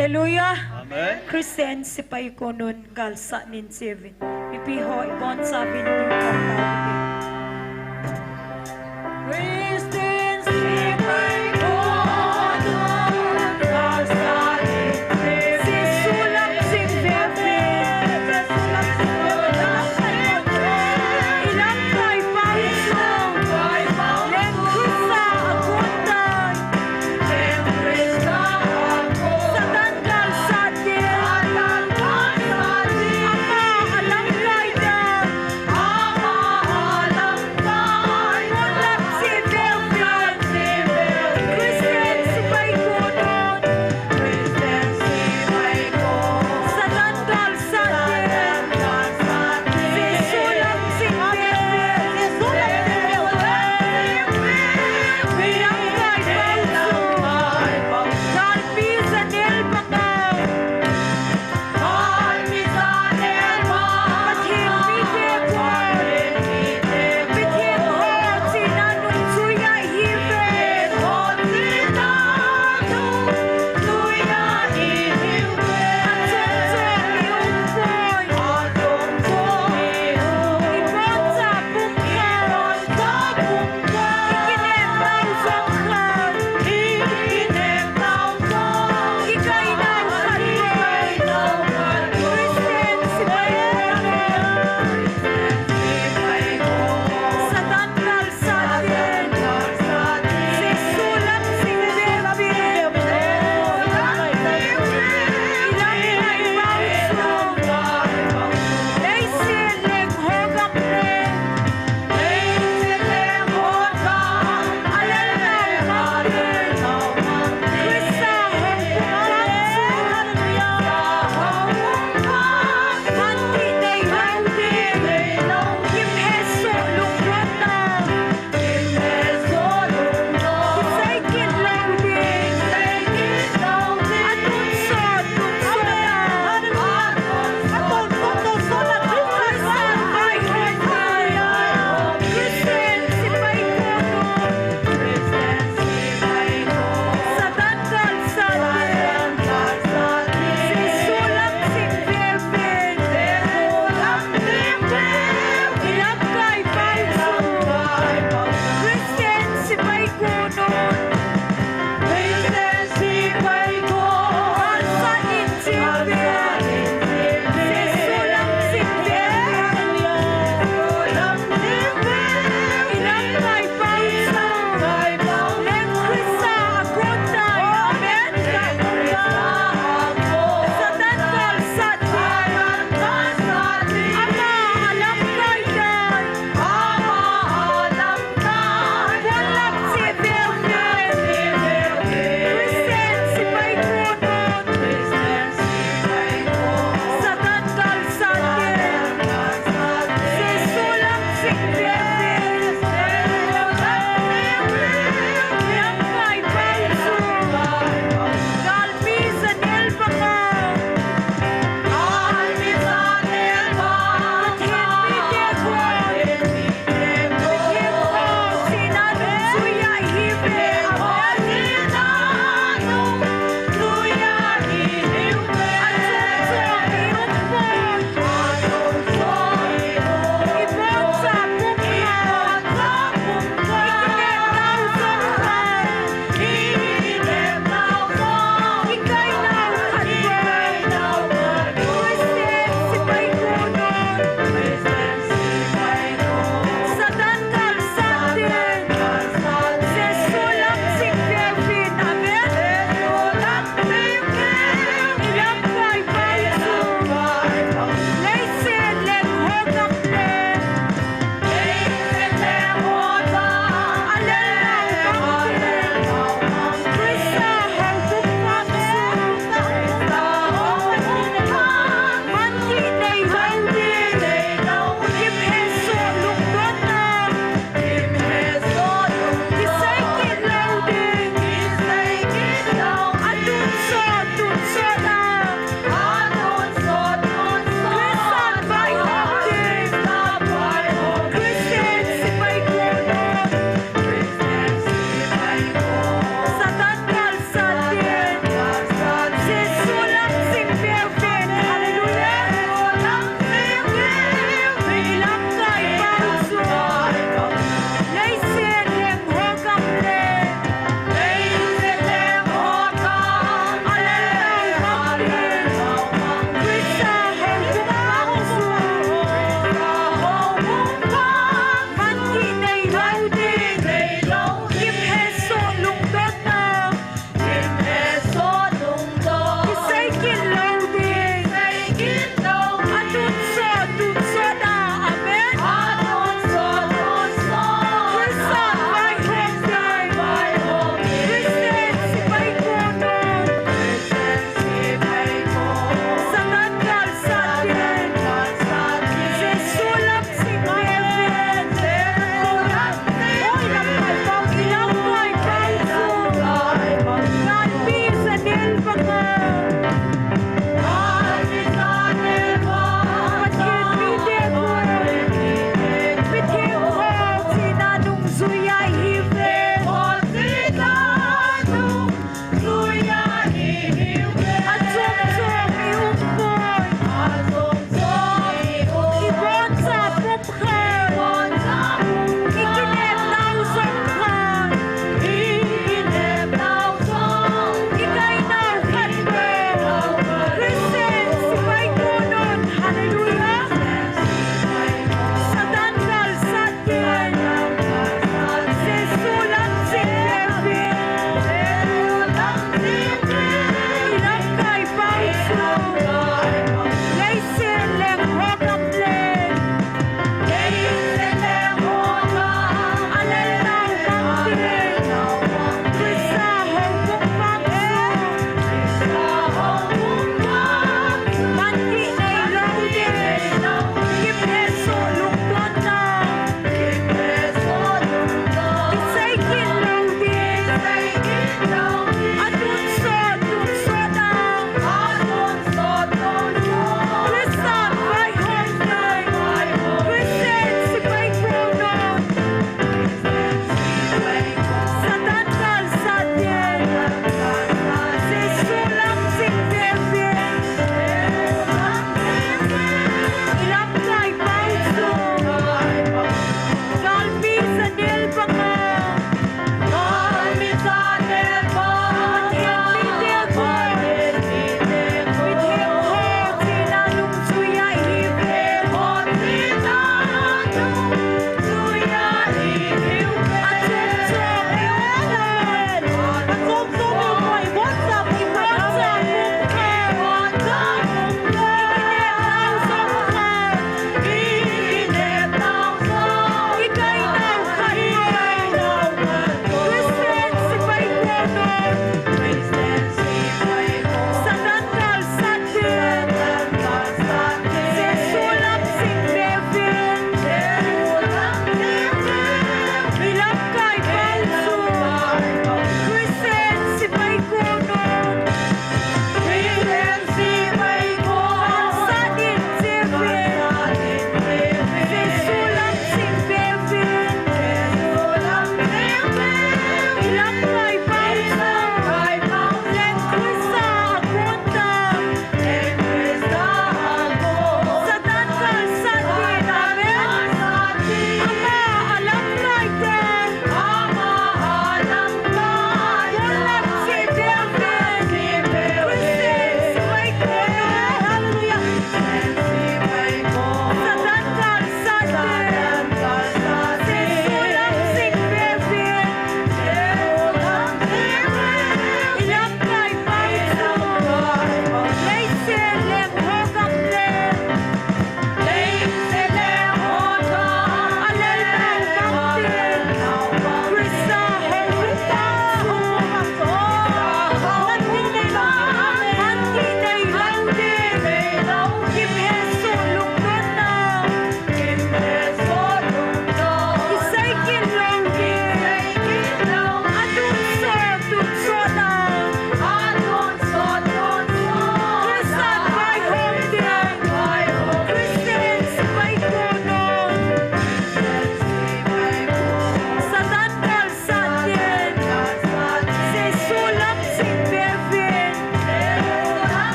Hallelujah. Amen. Kristen si paikonon galsa nin seven. Ipiho ibon sabi ni pagtawid. Kristen si paikonon galsa nin seven. Si sulak si bebe. Ilang kay paisong. Lengkusa agunday. Sa tanggal sa din. Ama alam kay dan.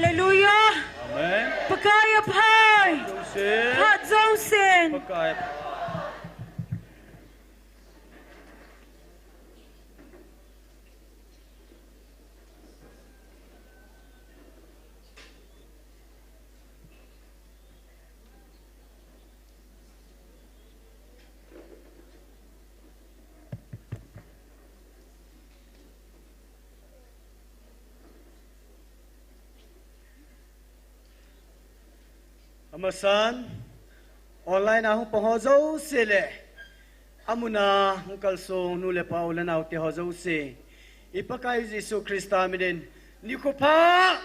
Hallelujah. Amen. Pagkaya pay. Joseph. Hat Zosen. Pagkaya. Amasan online ahong pahozo sile amuna hong kalsong nule pa ulan out te hozo se ipakay Jesu Krista minin NIKHO pa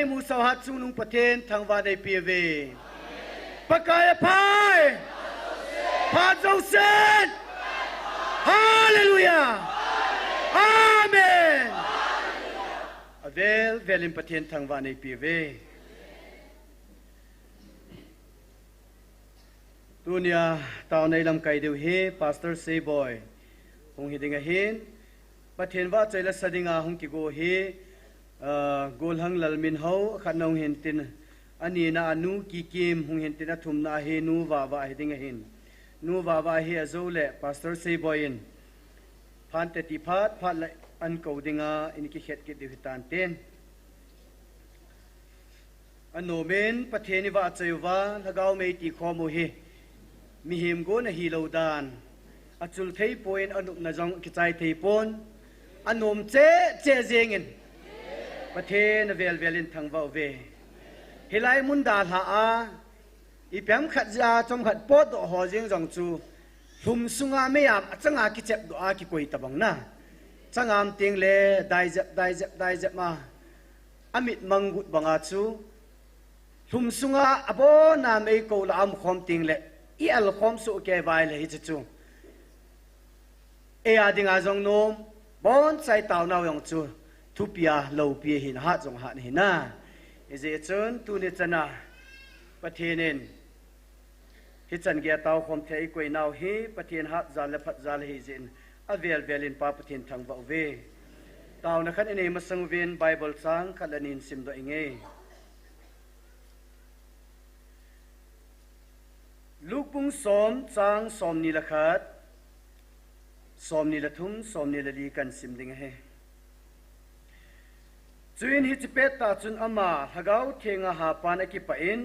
mu sahat sunung paten thang vanay pive pakaya pai pa Joseph hallelujah amen avel velim paten thang vanay pive Tunia taon lam kay dew he pastor say boy hong hidinga hin pathen wa chaila sadinga hong kigo he golhang lalmin ho khanong hintin ani na anu kikim hong hintin athum na he nu wa hidinga hin nu wa he azole pastor say boy in phan te ti phat an ko dinga in ki khet ki dew tan ten anomen patheni wa chaiwa lagaw mei Tikhomna he mi him go na hilo dan achul thei point anup na jong ki chai thei pon anom che jengin pathe na velin thangwa ve hilai mun da ha a ipyam khat ja chom khat pot do ho jing jong chu thum sunga me yam changa ki chep do a ki koi tabang na changam ting le dai jep ma amit mangut banga chu thum sunga abo na me ko la am khom ting le I al khom su ke vai le hi chu e a ding a jong nom bon sai taw naw yong chu thu pia lo pi hin ha jong ha ni na e je chun tu ni chana pathenin hi chan ge taw khom thei koi naw hi pathen ha zal le phat zal hi jin a velin pa pathen thang ba ve taw na khan ene masang ven bible sang khalanin sim do inge Lukpung som chang som ni la khat som ni la thum som ni la li kan sim ding he chuin hi chipet ta chun ama hagau thenga ha pan ki pa in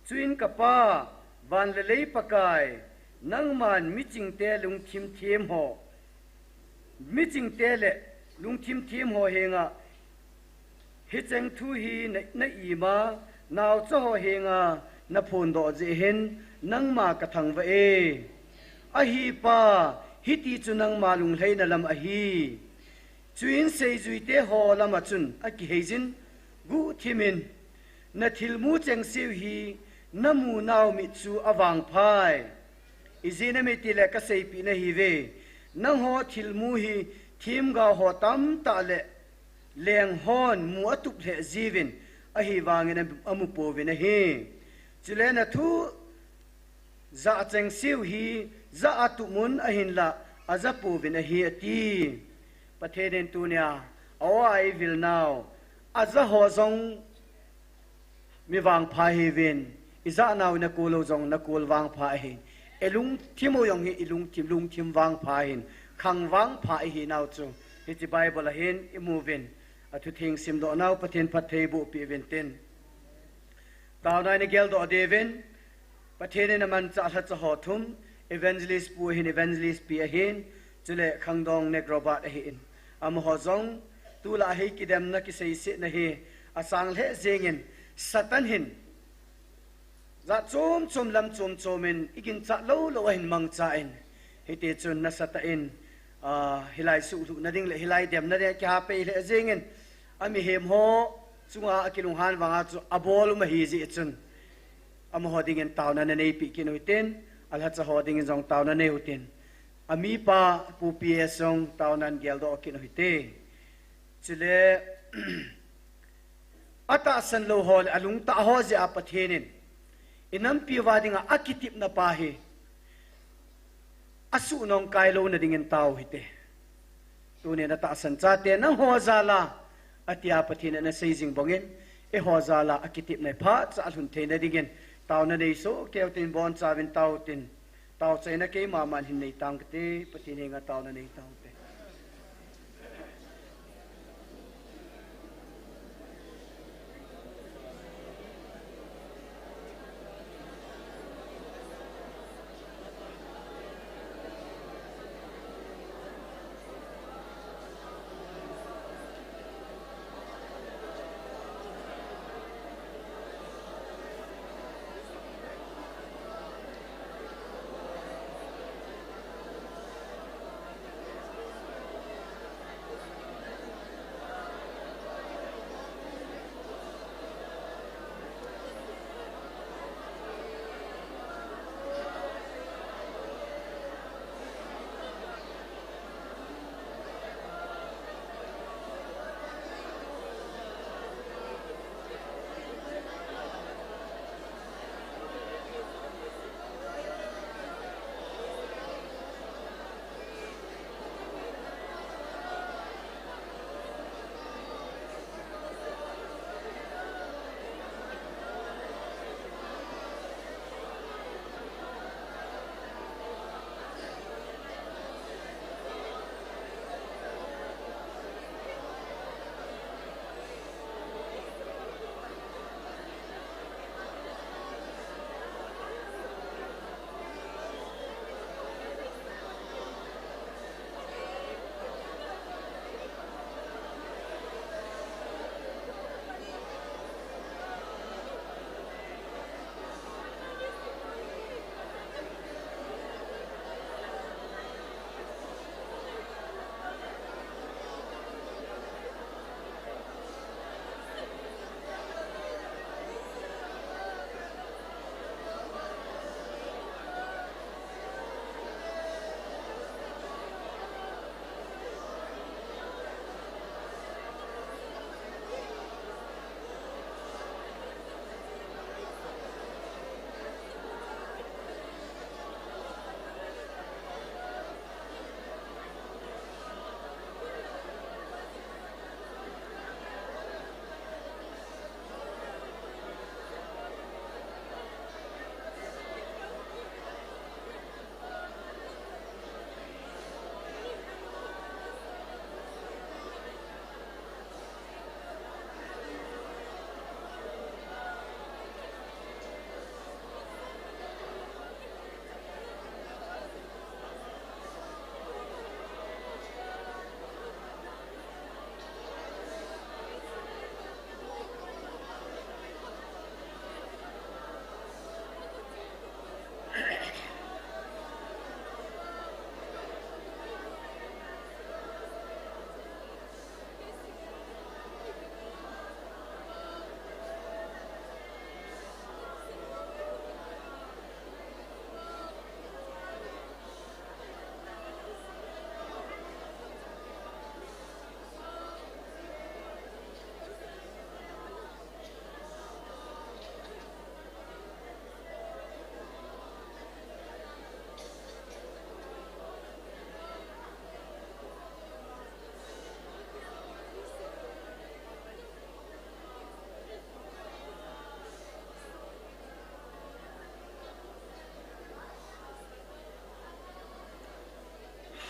chuin ka pa van le lei pakai nang man mi ching te lung thim them ho mi ching te le lung thim them ho henga hi cheng thu hi na I ma naw cho ho henga na phun do je hen nang ma ka thang va e a hi pa hi ti chu nang ma lung hlei na lam a hi chuin sei zui te ho lama chun a ki heijin gu thimin na thilmu cheng siu hi namu naw mi chu awang phai izina me ti le ka sei pi na hi ve nang ho thilmu hi thim ga ho tam ta le leng hon mu atup le jivin a hi wangin amu po vin a hi chilena thu za cheng siu hi za atu mun a hin la aza pu vin a hi ati patheden tunia awai vil now aza ho zong mi wang pha hi vin iza naw na kulo zong na kul wang pha hi elung thimo yong hi lung thim wang pha hin khang wang pha hi naw chu hi chi bible a hin imuvin atu thing sim do naw pathen pathei bu pi vin ten taw nai na gel do devin pathene na man cha cha ho thum evangelist pu hin evangelist pi a hin chule khangdong ne grobat a hin am ho zong tu la hi kidam na ki sei se na hi asang le zengin satan hin za chum lam chumin igin cha lo hin mang cha in hi te chun na sata in hilai su thu na ding le hilai dem na de kya pe le zengin ami hem ho chunga akilung han wanga chu abol ma hi ji chun am hoding en tauna na nei pi kinuiten alha cha hoding en jong tauna nei utin ami pa pu pi song taunan geldo kinuite chile ata san lo hol alung ta ho je apathenin inam pi wadinga akitip na pa hi asu nong kai lo na ding en tau hite tune na ta san cha te nang ho zala atia pathina na seizing bongin e hozala akitip na pha cha thun theina dingin tauna nei so keutin bon chawin tautin tau chaina ke maman hin nei tangte pathine nga tauna nei taute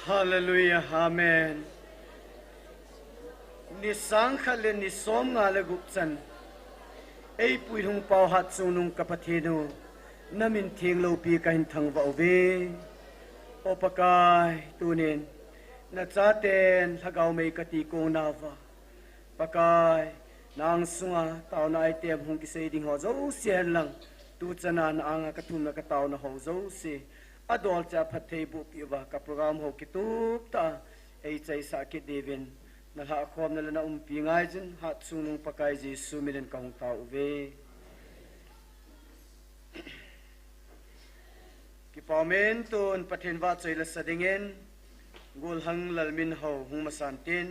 Hallelujah, Amen. Ni sangkhale ni som nga le gupchan. Ei pui hung pau hat sunung kapathinu. Namin thing lo pi kahin thang va ve. Opakai tunin. Na chaten thagau mei kati ko nava. Pakai nang sunga tauna ai tem hung ki sei ding ho zo sian lang. Tu chana na anga kathum na ka tauna ho zo se. Adol cha phathei bu piwa ka program ho kitup ta ei chai sa ki devin na ha khom na lana pi ngai jin hat sunung pakai ji sumiren ka hong ta uve ki pamen ton pathen wa chai la sadingen gol hang lalmin ho hung masantin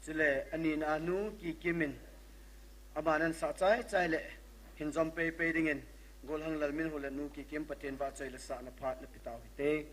chile anin anu ki kimin amanan sa chai chai le hinjom pe pe dingen gol hang lalmin hola nu ki kem paten ba chai la sa na phat na pitaw hite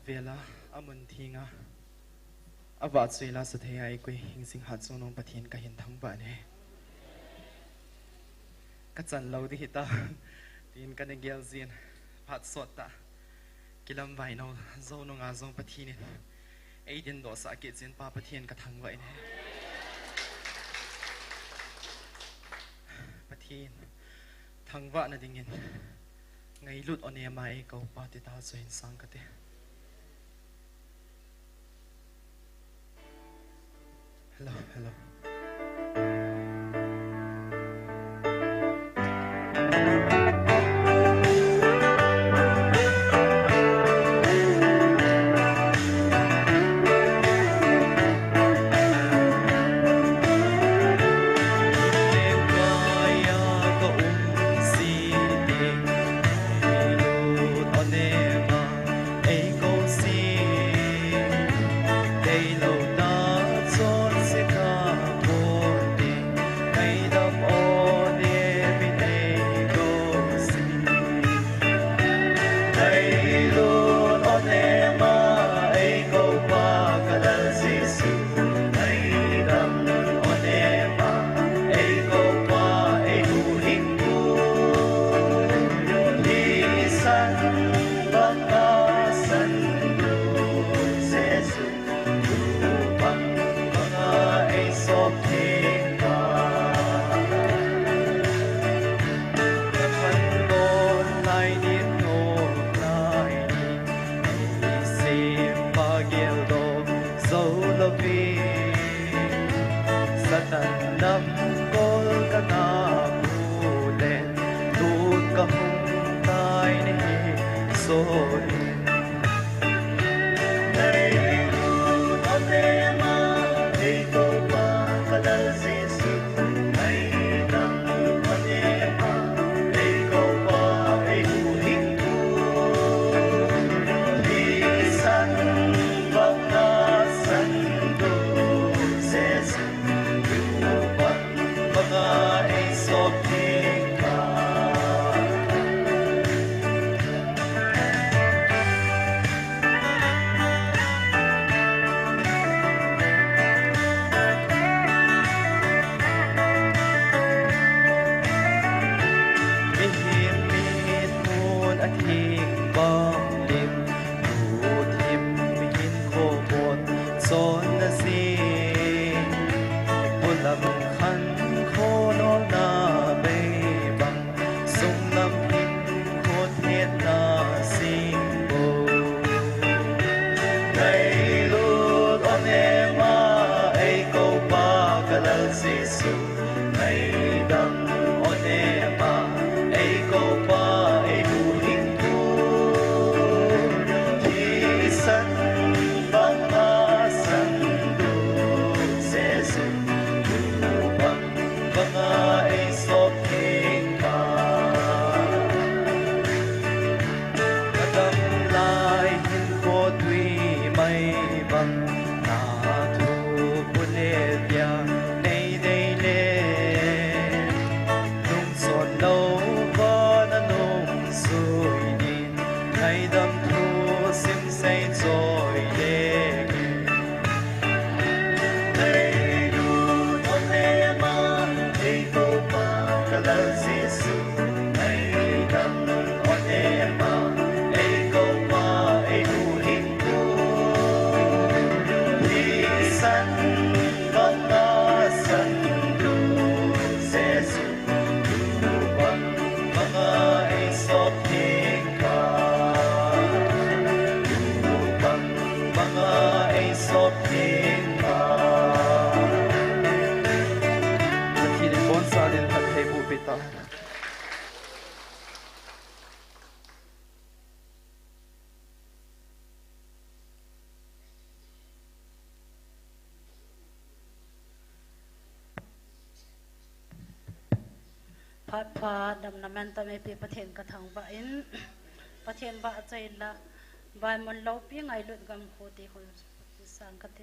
avela amun thinga awa chuila sathei ai koi hingsing hat sonong pathian ka hin thang ba ne ka chan lo di hita tin ka ne gel zin phat sot ta kilam vai no zo no nga zong pathin ei din do sa ke chin pa pathian ka thang vai ne pathian thang va na dingin ngay lut on em ai câu pa ti ta so hin sang ka te hello helloพัดพาดำน้ำมันตะไม่เป็นประเทศกระทางบ้านประเทศบ้านใจละบ้านมันเราเพียงไงลุดกำโคติคนสังกัด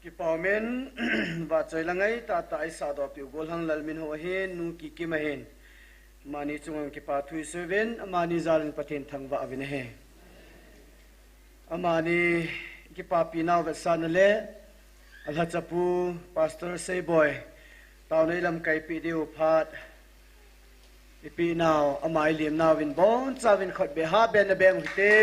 Kipamen ba choi langai ta ta ai sa do pi gol hang lalmin ho hen nu ki ki ma hen mani chungang ki pa thui seven amani zalin pathen thang ba avin he amani ki pa pi naw ve san le alha chapu pastor say boy taw nei lam kai pi diu phat pi naw amai lim naw win bon chawin khot be ha ben beng hite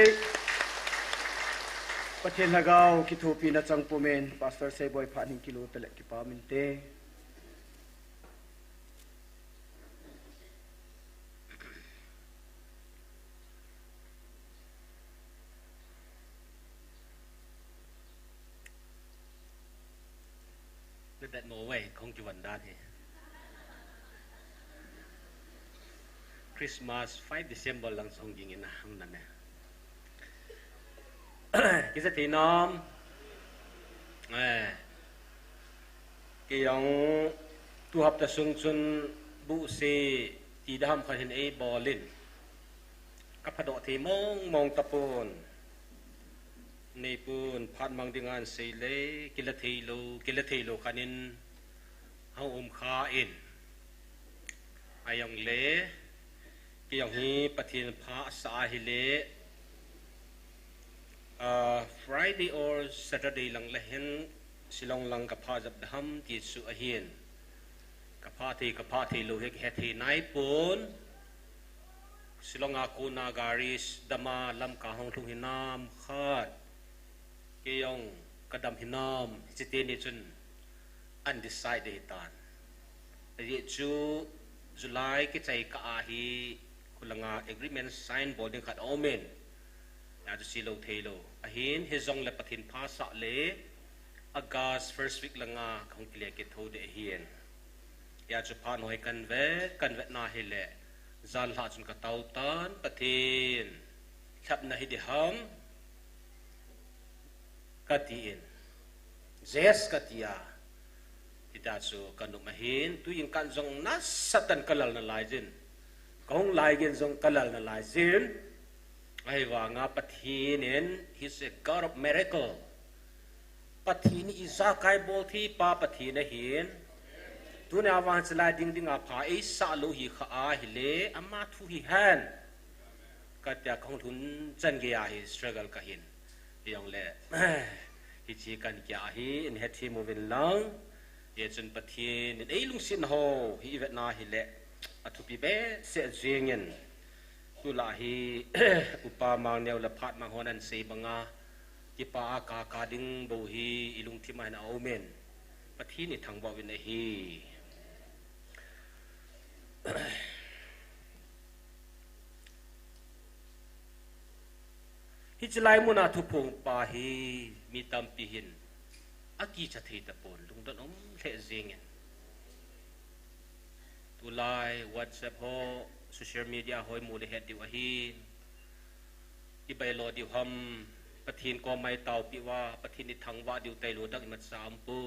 Pathen hagaw kithupi na chang pumen pastor say boy phaning kilo tele ki paminte that no way không chịu vấn đề Christmas 5 December lang song jing ina hang na cái gì nom cái ông tu học ta sung sun bu se ti đam khai hin e bolin các phật độ thì mong tapon nei pun phat mang dingan sei le kila thelo khanin hau kha in ayong le cái ông hi pathin pha sa hi le Friday or Saturday lang lahin silong lang kapha jab dham ti su ahin kapha thi lo hek hethi nai pun silong aku na garis dama lam ka hong thung hinam khat keyong kadam hinam chite ni chun undecided tan ri chu July ki chai ka a hi kulanga agreement sign boarding khat omen ya tu silo thelo ahin he zong le pathin pha sa le August first week langa khong clear ke tho de hian ya chu pha noi kan vet na hele zal ha chun ka tau tan pathin khap na hi de ham katiin zes katia ita chu kanu mahin tu yin kan zong na satan kalal na lai jin kong lai gen zong kalal na lai jin ai wa nga pathinin he's a god of miracle pathin isa kai bol thi pa pathin hin tu na wa chala ding ding a pha e sa lo hi kha a hi le ama thu hi han ka ta khong thun chan ge a hi struggle ka hin yong le hi chi kan kya hi in he thi movin lang ye chun pathin in ei lung sin ho hi vet na hi le athu pi be se jingen tu la hi upa mang neu la phat mang honan se banga ki pa ka ding bo hi ilung thi ma na omen pathi ni thang bo win hi hi chlai muna thu phung pa hi mi tam pi hin aki cha thei ta pon lung don om the jingen tu lai WhatsApp ho social media hoi mu le het diwa hi i bai lo diw ham pathin ko mai tau pi wa pathin ni thangwa diw tai lo dak mat sam pu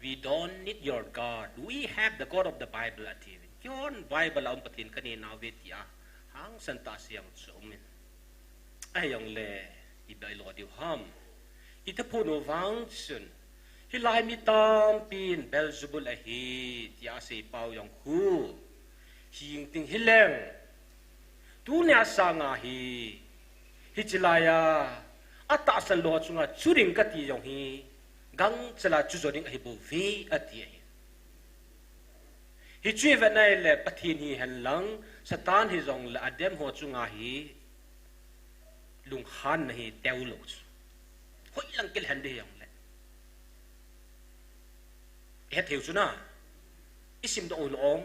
we don't need your god we have the god of the Bible at him yon Bible am pathin kani na vetia hang santa siang chumin ayong le i bai lo diw ham i ta pu no wang sun hi lai mi tam pin Belzebul a hi tia sei pau yong hu hing ting hileng tu nya sanga hi hicilaya ata san lo chunga churing ka ti yong hi gang chala chu zoning hi bu vi ati hi chui ve nai le pathin hi han lang satan hi zong la adem ho chunga hi lung khan hi teu lo hoi lang kel han de yong le he theu chuna isim do ong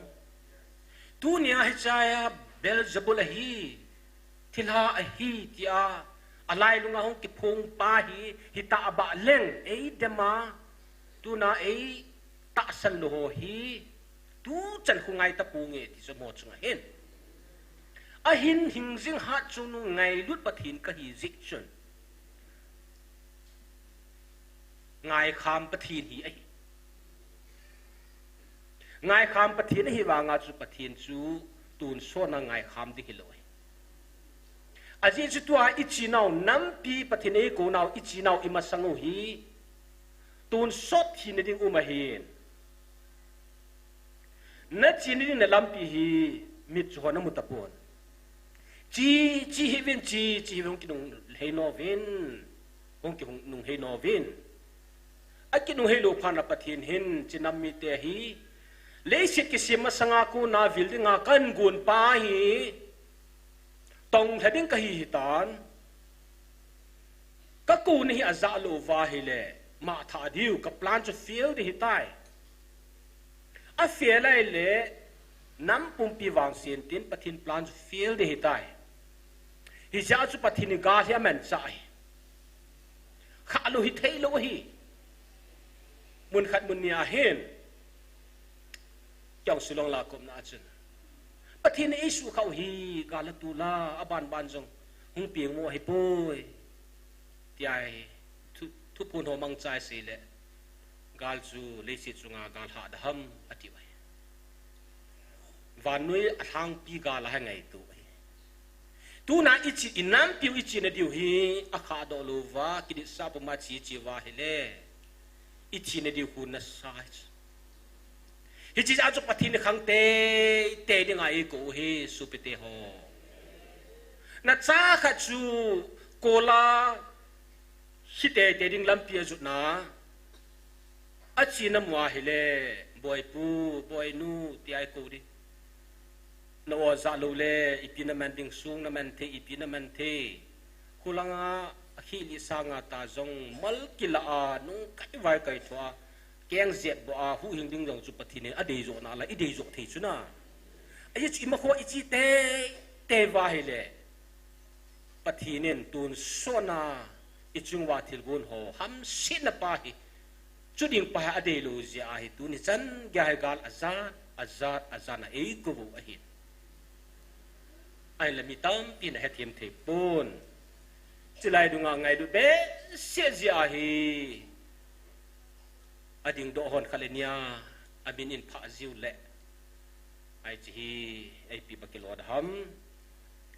tu nia hi chaya bel zabul hi thilha hi tia alai lunga hong ki phung pa hi ta aba leng ei dema tu na ei ta san lo hi tu chan khungai ta pu nge ti so mo chunga hen a hin hing jing ha chu nu ngai lut pathin ka hi zik chun ngai kham pathin hi ai ngai kham pathin hi wa nga chu pathin chu tun so na ngai kham di hiloi aji chu tua ichi nau nampi pathin ei ko nau ichi nau imasangu hi tun sot hi ne ding uma hin na chini na lampi hi mit chu na mutapon chi hi vin chi hong ki nung hei no vin hong ki hong nung hei no vin aki nung hei lo phana pathin hin chinam mi te hi le sit ki sima sanga ku na vil dinga kan gun pa hi tong thading ka hi tan ka ku ni aza lo wa hi le ma tha diu ka plan chu feel di hi tai a feel lai le nam pum pi wang sin tin pathin plan chu feel di hi tai hi ja chu pathin ga hia man sai kha lo hi thei lo hi mun khat mun nia hen chong sulong la kom na chun pathin isu khau hi ga la tu la aban ban jong hung pieng mo hi poi tiai thu pun ho mang chai si le gal chu le si chunga gal ha da ham ati wai van nui athang pi ga la ha ngai tu na ichi inam piu ichi na diu hi akha do lo wa ki di sa pa ma chi wa hi le ichi na diu hu na sa hi chi a chu pathin khang te ding ai ko hi su pe te ho na cha kha chu kola hi te ding lam pi ju na a chi na mwa hi le boy pu boy nu ti ai ko di no za lo le ipina man ding sung na man the ipina man the kulanga khi li sanga ta zong mal kila a nu kai vai kai thwa keng zet bo a hu hing ding jong chu pathine a dei zo na la i dei zo thei chu na ai chi ma kho i chi te wa hi le pathinen tun sona i chung wa thil gun ho ham sin na pa hi chu ding pa a dei lo zia a hi tu ni chan ga hai gal azan na ei ko bu a hi ai la mi tam pin he thiam the pon chilai dunga ngai du be se zia hi ading do hon khalenia abin in pha ziu le ai chi hi ai pi bakilo da ham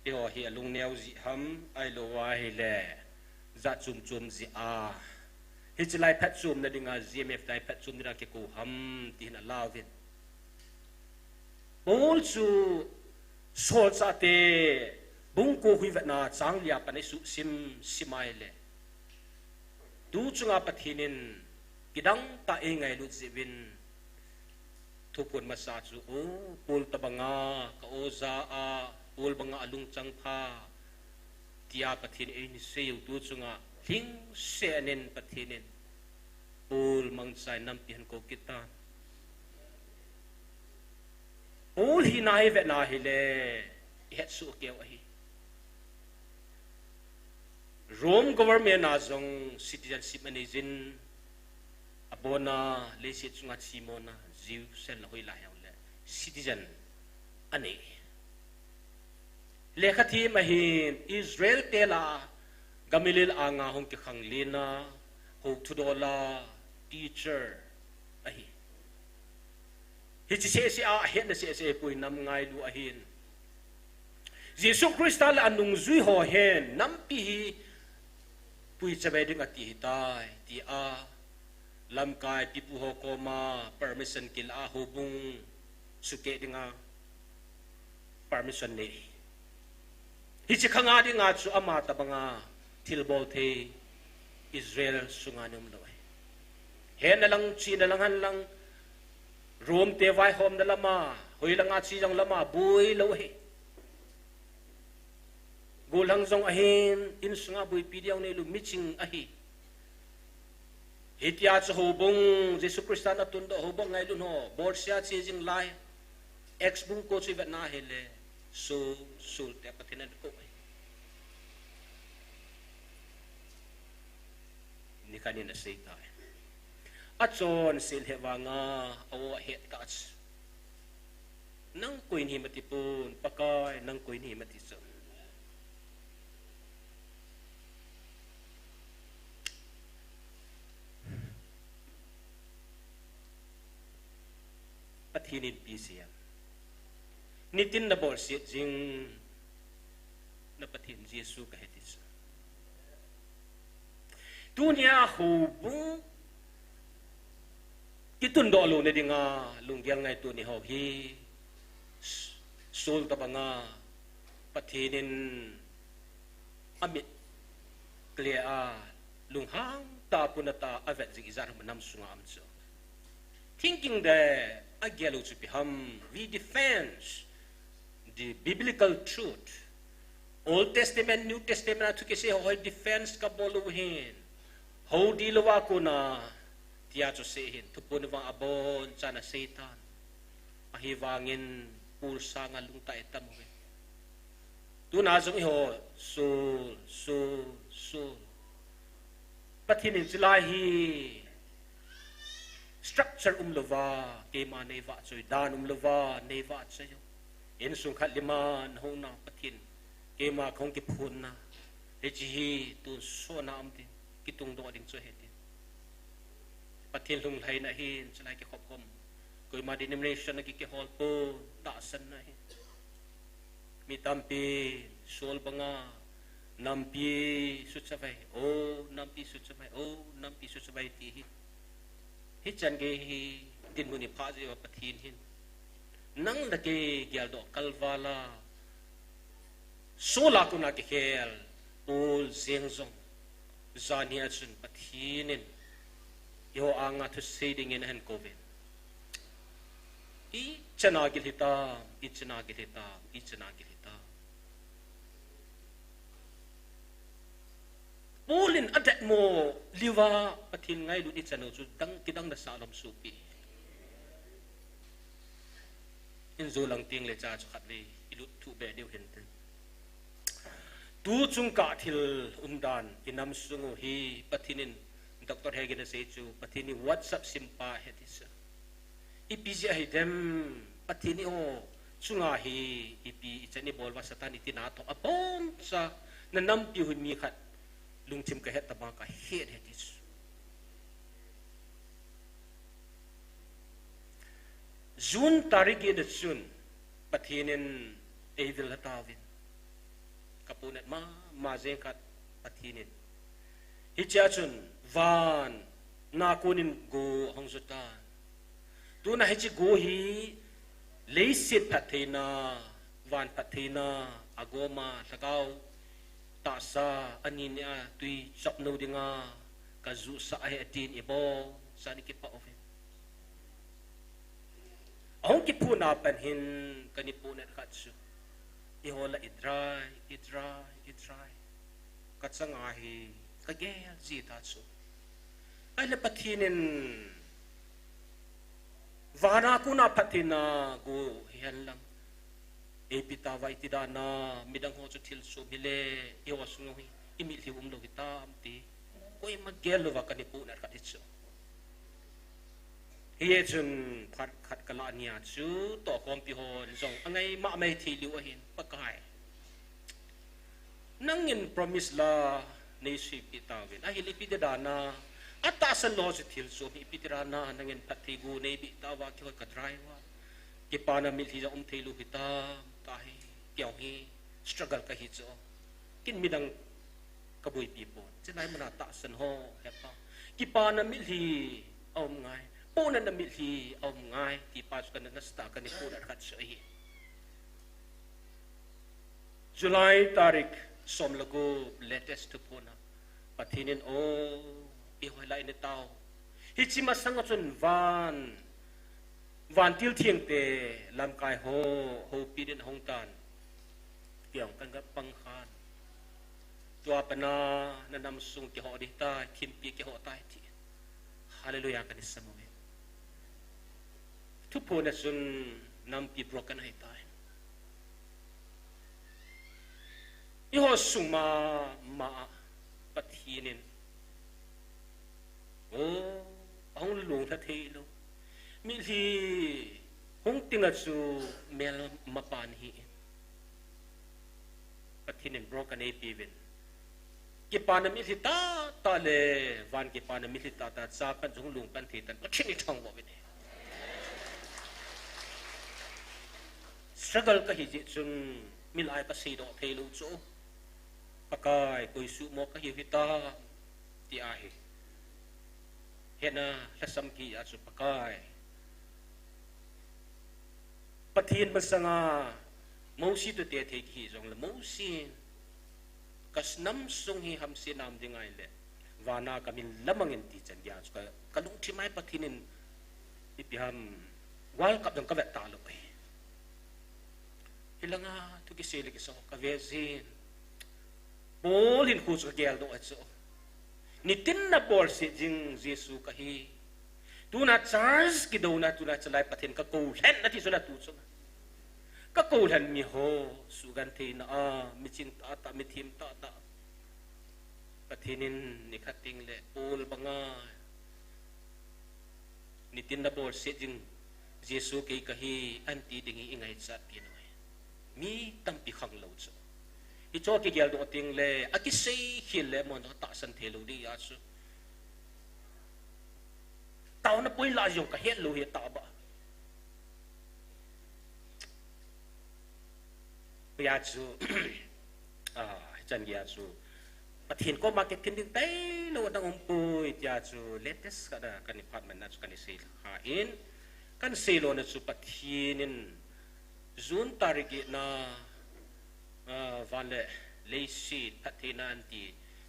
e ho hi alung neu zi ham ai lo wa hi le za chum zi a hi chilai phat chum na dinga GMFDI phat chum dira ke ko ham tin alaw vin bol chu sol sa te bung ko hui va na chang lia pa ne su simai le tu chunga pathinin kidang ta e ngai lu zibin thupun masa chu o pul tabanga ka oza a pul banga alung changpha tia pathin e ni seu tu chunga hing senen pathinin pul mangsai nam pian ko kita ul hi nai ve na hi le het su keu hi Rome government na zong citizenship managin abona le si chunga chimona ziu sen la hoi la yaw le citizen ani le khathi mahin Israel tela gamilil anga hong ki khanglina ho thudola teacher ahi hi chi se a hen na se pui nam ngai lu a hin Jesu Christ la anung zui ho hen nam pi hi pui chabe ding ati tai ti a lam kai pipu ho koma permission kil a hubung suke dinga permission ne hi chi khanga dinga chu ama tabanga thilbol the Israel sunga num loi he na lang chi na lang han lang Rom te vai hom da lama, hoi lang at siyang lama, bui lo he. Gulang zong ahin, insunga bui pidiyaw na ilu miching ahi. Hitiya sa hubong, Jesu Krista na tundo, hubong ngay lun ho, bor siya siyang lai, ex-bung ko siya na hele, sul, te patinan ko eh. Ni kanina say tayo. At son, silhewa nga, awa het kaats. Nang ko'y himatipon, pakay, nang ko'y himatison. Pathinin pisiyan. Nitin na borsit jing napathin Jesu kahitis. Dunia hubung kitun do lo na di nga lungyang ngay tu ni ho hi sul ta nga pathinin amit klea lunghang ta punata avet jing izar manam sunga amso. Thinking that agelo to beham we defense the biblical truth. Old Testament, New Testament to kasi hoy defense ka boluhin. How di lawa ko na tiya to sehin tupon bang abon sana Satan. Mahivangin pulsa nga lungta etam mo. Tu nazong iho sul. Patinin sila hi structure umlova kema neva soy dan umlova neva sayo. Insung kaliman hong na patin kema kong kipun na heji tu so na amtin kitung do ding so hetin patin lung lai na hin salai ke khopom koi ma denomination na kikihol po taasan na hin mitampi sol banga nampi sutsabay nampi sutsabay ti hichan ge hi tin muni phaji wa patin hin nang lagi gyal do kalvala sola ko na kikhel ul zengzong zania chun pathinin yo anga to siding in hen covid i chanagil hita Pulin adat mo liwa pathin ngai lu ichano chu dang kidang na salam supi inzo lang ting le cha khat le ilut thu be deu hen ten tu chung ka thil umdan inam sungu hi pathinin Dr. Hegena say chu pathini WhatsApp simpa hetis ipiji hi dem pathini o chunga hi ipi ichani bolwa satan itinato apon sa nanampi hu mi khat lungchim ka het tama ka het hetis Jun tarigi na Jun pathinin evil hatawin kapunat ma zengkat pathinin hichachun van na kunin go hongsutan tu na hichi go hi leisit pathina van pathina agoma tagaw tasa aninia tui chapno dinga kazu sa atin ibo sani ki pa ofen Ang kipuna panhin kanipuna katsu. Ihola idray. Katsangahi kagel zitatsu. Ay lapatinin vana ko na patina go hiyan lang. Epitaway tidana midang ho tilso bile iwasungi imilhi umlo kita amti. Koy maggelo va kanipuna katitsu. Hiye chun khat kala niya chu to kompi hon zong angai ma mai thi liu hin pakai nangin promise la nei si pitawin a hili pidana atasan lo si thil so mi pitirana nangin pathi gu nei bi tawa ki ka driver ki pana mil hi om thelu hita tahi kyau hi struggle ka hi cho kin midang kabui pipo chinai mana ta san ho hepa ki pana mil hi om ngai Puna na milhi om ngai ti pas kan na sta kan ni puna kat sai July tarik som lago latest to puna pathinin o i hoilai ni tao hichi masang chun van วันทิลเทียงเตลำกายโฮปีดินหงตานเกี่ยวกันกับปังคานจวบปนานันนำสุงกิหอดิตาคิมปีกิหอตายทีฮาเลลูยากันนิสมุเวทุกคนนั้นสุนนำปีบรกันให้ตายอีหอสุงมาปะทีนินโอ้เอาหลวงทัดเทโลมิลีหงติงาจูเมลมาปานฮีปะทีนินบรกันให้ปีวินกิปานมิลิตาเลวันกิปานมิลิตาซาปันจงหลวงปันทีตันปะทีนิทองบ่วินstruggle ka hiji chun milai pa sei do thelu chu pakai koi su mo ka hi hita ti a hi hena lasam ki a chu pakai pathin masanga mosi tu te the ki jong la mosi kas nam sung hi ham si nam dingai le wana kamin lamangin ti chan ya chu ka lung thi mai pathinin ipiham wal kap dong ka vet ta lo ai hilanga tu ki sele ki so ka vezin bolin khu chu gel do acho ni tin na bol si jing jesu ka hi tu na charge ki do na tu na chalai pathin ka ko hen na ti so na tu chu ka ko han mi ho su gan the na a mi chin ta mi thim ta pathinin ni khating le ol banga ni tin na bol si jing jesu ke ka hi anti dingi ingai chat pi mi tampi khang lo chu I cho ki gel do ting le aki sei hil le mon ta san thelo di ya chu taw na poi la jong ka het lo he ta ba ya chu chan ya chu pathin ko market tin ding tai lo dang om poi ya chu latest ka da kan department na chu kan sei ha in kan sei lo na chu pathinin Zun tarigi na vale leisit pathina anti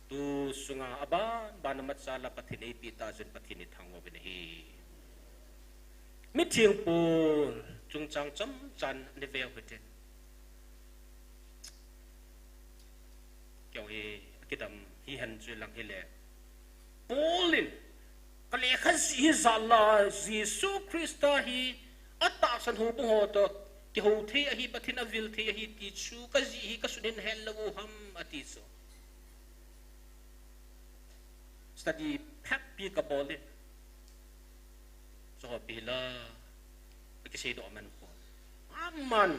tu sunga aban banamat sala pathine pita zun pathini thangwa binahi mi thiang pol chung chang cham chan ne vel huten kyau he kidam hi han chu lang hele polin kale khas hi zalla jesu christa hi atta san hu bu ho to ki ho the hi pathin avil the hi ti chu ka ji hi ka sunin hel lagu ham ati so study pak pi ka bole so bila ki sei do man ko amman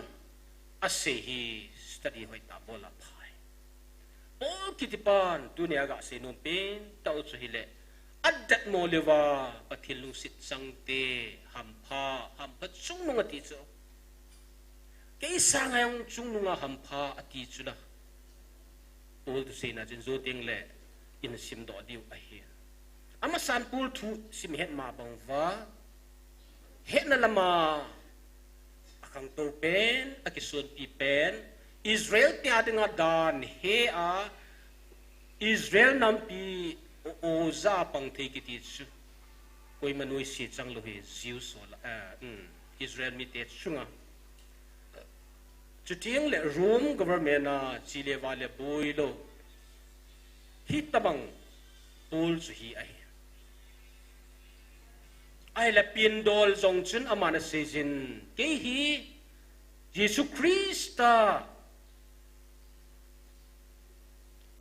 ase hi study hoi ta bola phai all kitipan dunia ga se no pen tau chu hi le adat mo lewa pathin lu sit sangte hampa chung no ati so Kaisa ngayong chung nunga hampa ati chula. Pul tu say na jen zo ting le in sim do diu ahi. Ama san pul tu sim het ma bang va. Het na lama akang to pen akisun pi pen Israel ti adinga dan he a Israel nampi o za pang te kiti chu. Koi manui si chang lo he ziu so la Israel mi te chunga. Chuting le room government na chile wale boilo hit tabang pul chu hi ai la pindol zong chun amana sejin ke hi Jesus Christa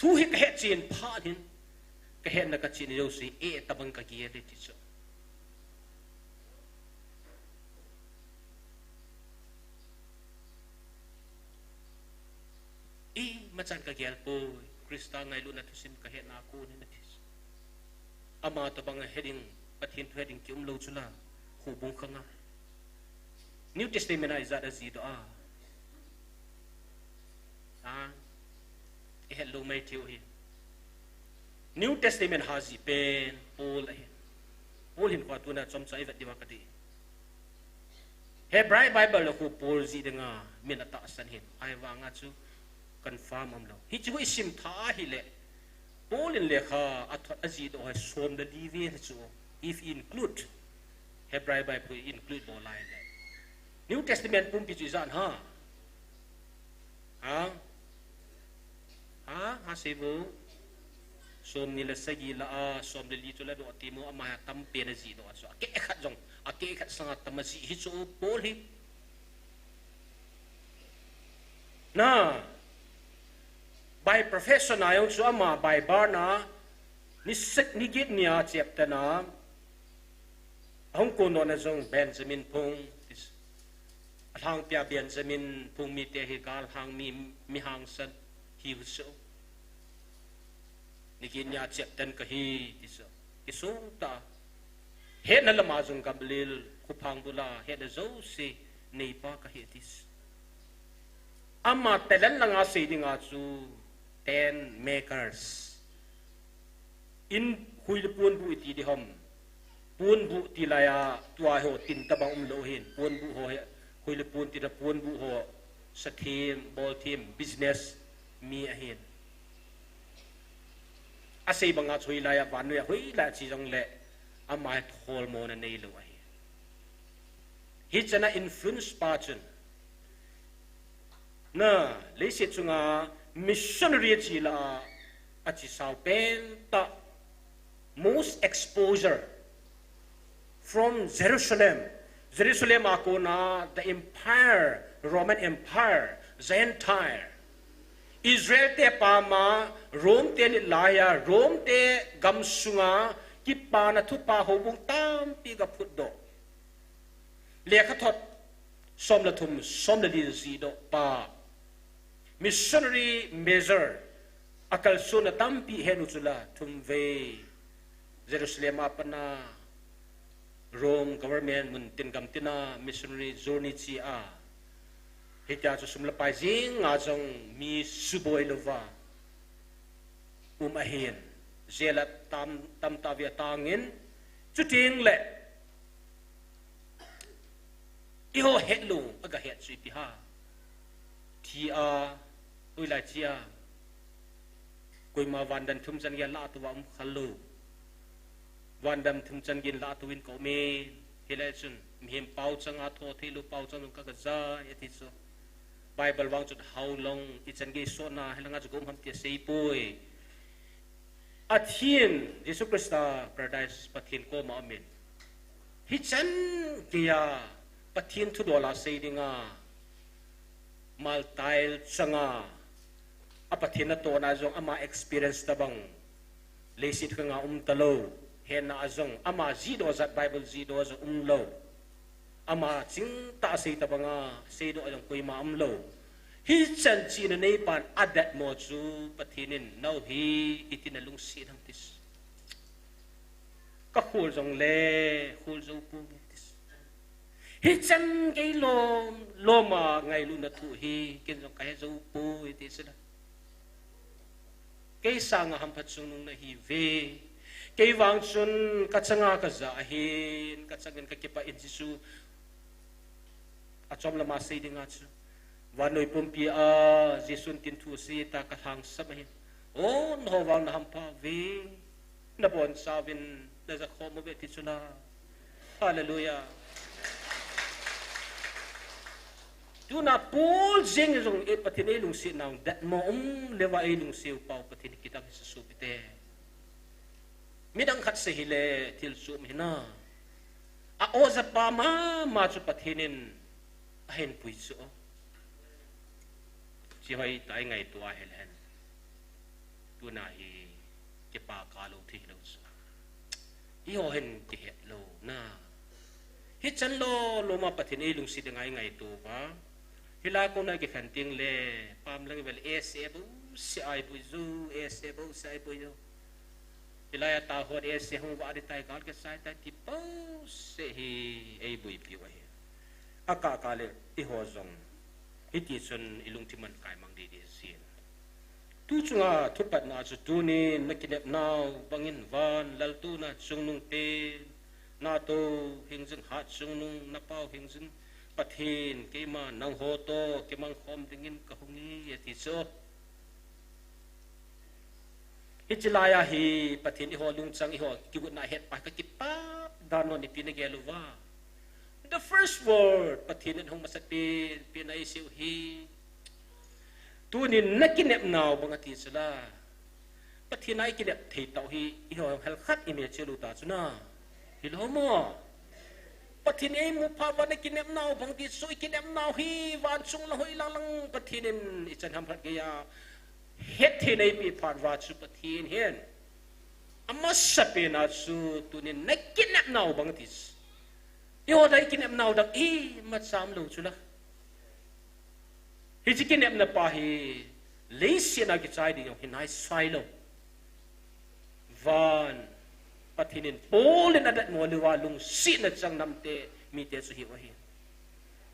thu hi ka het chin pha din ka het na ka chin yo si e tabang ka gi de ti chu Macam kagial po Krista ngay lu na tusim kahet na ako ni natis ama tabang heading pathin heading ki umlo chula hubong ka nga New Testament ay zada zido hello may tiyo hi New Testament hazi pen Paul ay Paul hin kwa tu na chom sa ivat diwa kati Hebrew Bible na ko Paul zida nga minataasan hin ay wa nga chu confirm amlo hi chu isim tha hi le polin le kha athot aji do ha som da divi chu if include Hebrew Bible include bo lai le New Testament pum pi zan ha sebu som ni la sagi la som le li tu la do timo ama tam pe na ji do so ke khat jong ake khat sanga tamasi hi so pol hi na by profession ayong so ama by barna ni sek ni git nia chapter na hong ko no na jong Benjamin Pung hang pia Benjamin Pung mi te hi gal hang mi hang san hi so ni git nia chapter ka hi so isung ta he na lama jong gablil khupang bula he da zo si nei pa ka he tis ama telan langa se dinga chu 10 makers in huilpun bu ti di hom pun bu ti laya tua ho tin tabang lo hin pun bu ho huilpun ti da pun bu ho sa team ball team business mi a hin ase banga chui laya van ya hui la chi jong le ama thol mo na nei lo ai hi chana influence pa chun na le se chunga missionary chi la achi sao pen ta most exposure from Jerusalem akona the empire Roman Empire Gentile Israel te pama Rome te laya Rome te gamsunga ki pa na thu pa hobung tam pi ga phut do le kha thot som la thum som la li si do pa missionary measure akal suna tampi henu chula thum ve Jerusalem apana Rome government mun tin gam tina missionary journey chi a hita chu sumla pai jing nga jong mi suboi lova ahin zela tam ta via tangin chu ting le iho hetlu aga het chi pi ha thi a ui la chia koi ma vandan thum jan ya la tu am khalu vandam thum chan gin la tu win ko me hilai chun mhem pau changa tho thilu pau chang ka ga za eti so Bible wang chut how long it chan ge so na helanga chu gom ham ti sei poi athin Jesus Christa paradise pathin ko ma amen hi chan kia pathin thu dola sei dinga mal tile changa apathin na to na jong ama experience tabang lesit ka nga talo hen na azong ama zido zat Bible zido zo lo ama ching ta sei tabanga sei do ajong koi ma lo hi chan chi na nei pan adat mo chu pathinin no hi itinalung si ham tis ka khul jong le khul zo pu tis hi chan ke lo ma ngai lu na thu hi ken jong kai zo pu tis da ke sang ham phat chung nung na hi ve ke wang chun ka changa ka za hin ka changin ka kipa in jisu achom lama sei dinga chu wanoi pompi a jisun tin thu si ta ka hang sabahin o no wang na ham pa ve na bon savin na za khomo be ti chuna hallelujah tu na pul jing jong e patine lung si nang dat mo lewa e lung siu pau patine kitab Jesus subite midang khat se hile til su mena a oza pa ma chu pathinin ahen pui chu chi hoi tai ngai tua helen tu na hi ke pa ka lo thi lo su i ho hen ke het lo na hi chan lo ma pathin e lung si de ngai tu ba hila ko na ke khan ting le pam lang vel se bu si ai bu zu se bu sai bu yo hilaya ta hod se hong wa ri tai gal ke sai ta ti po se hi ei bui pi wa hi aka ka le i ho zong hiti chun ilung ti man kai mang di sin tu chunga thupat na chu tu ni nakinep naw bangin van lal tu na chung nung te na to hingjin hat chung nung na pau hingjin pathin ke ma nang ho to ke mang khom dingin ka hungi ti so Ichilaya hi pathin iho lung chang iho kigut na het pa ka kipa ดานนปีนเกลูว่า the first word ปฏินินหงมาสติปีนไอซิวฮีตัวนี้นักกินเนบนาวบังติสละปฏินัยกินเนบเทตเอาฮีอีหัวเฮลคัดอิเมจลูตาจุนะฮิโลโมปฏิเนมุภาวะนักกินเนบนาวบังติสุยกินเนบนาวฮีวันซุงละหอยลังปฏินินอิจันทำพัดเกียเฮ็ดที่ในปีผ่านวาสุปฏินเห็นอามาสเปนัสุตัวนี้นักกินเนบนาวบังติสยอดไอ้กินเนบนาวดักอีมาสามลูจุละฮิจิกินเนบนปาฮีเลสินากิจายดีอย่างหินไอไซโลวันปฏินินโป้เลนอดัดมัวลือว่าลุงสินจังนำเตมีเตสุหิวะฮี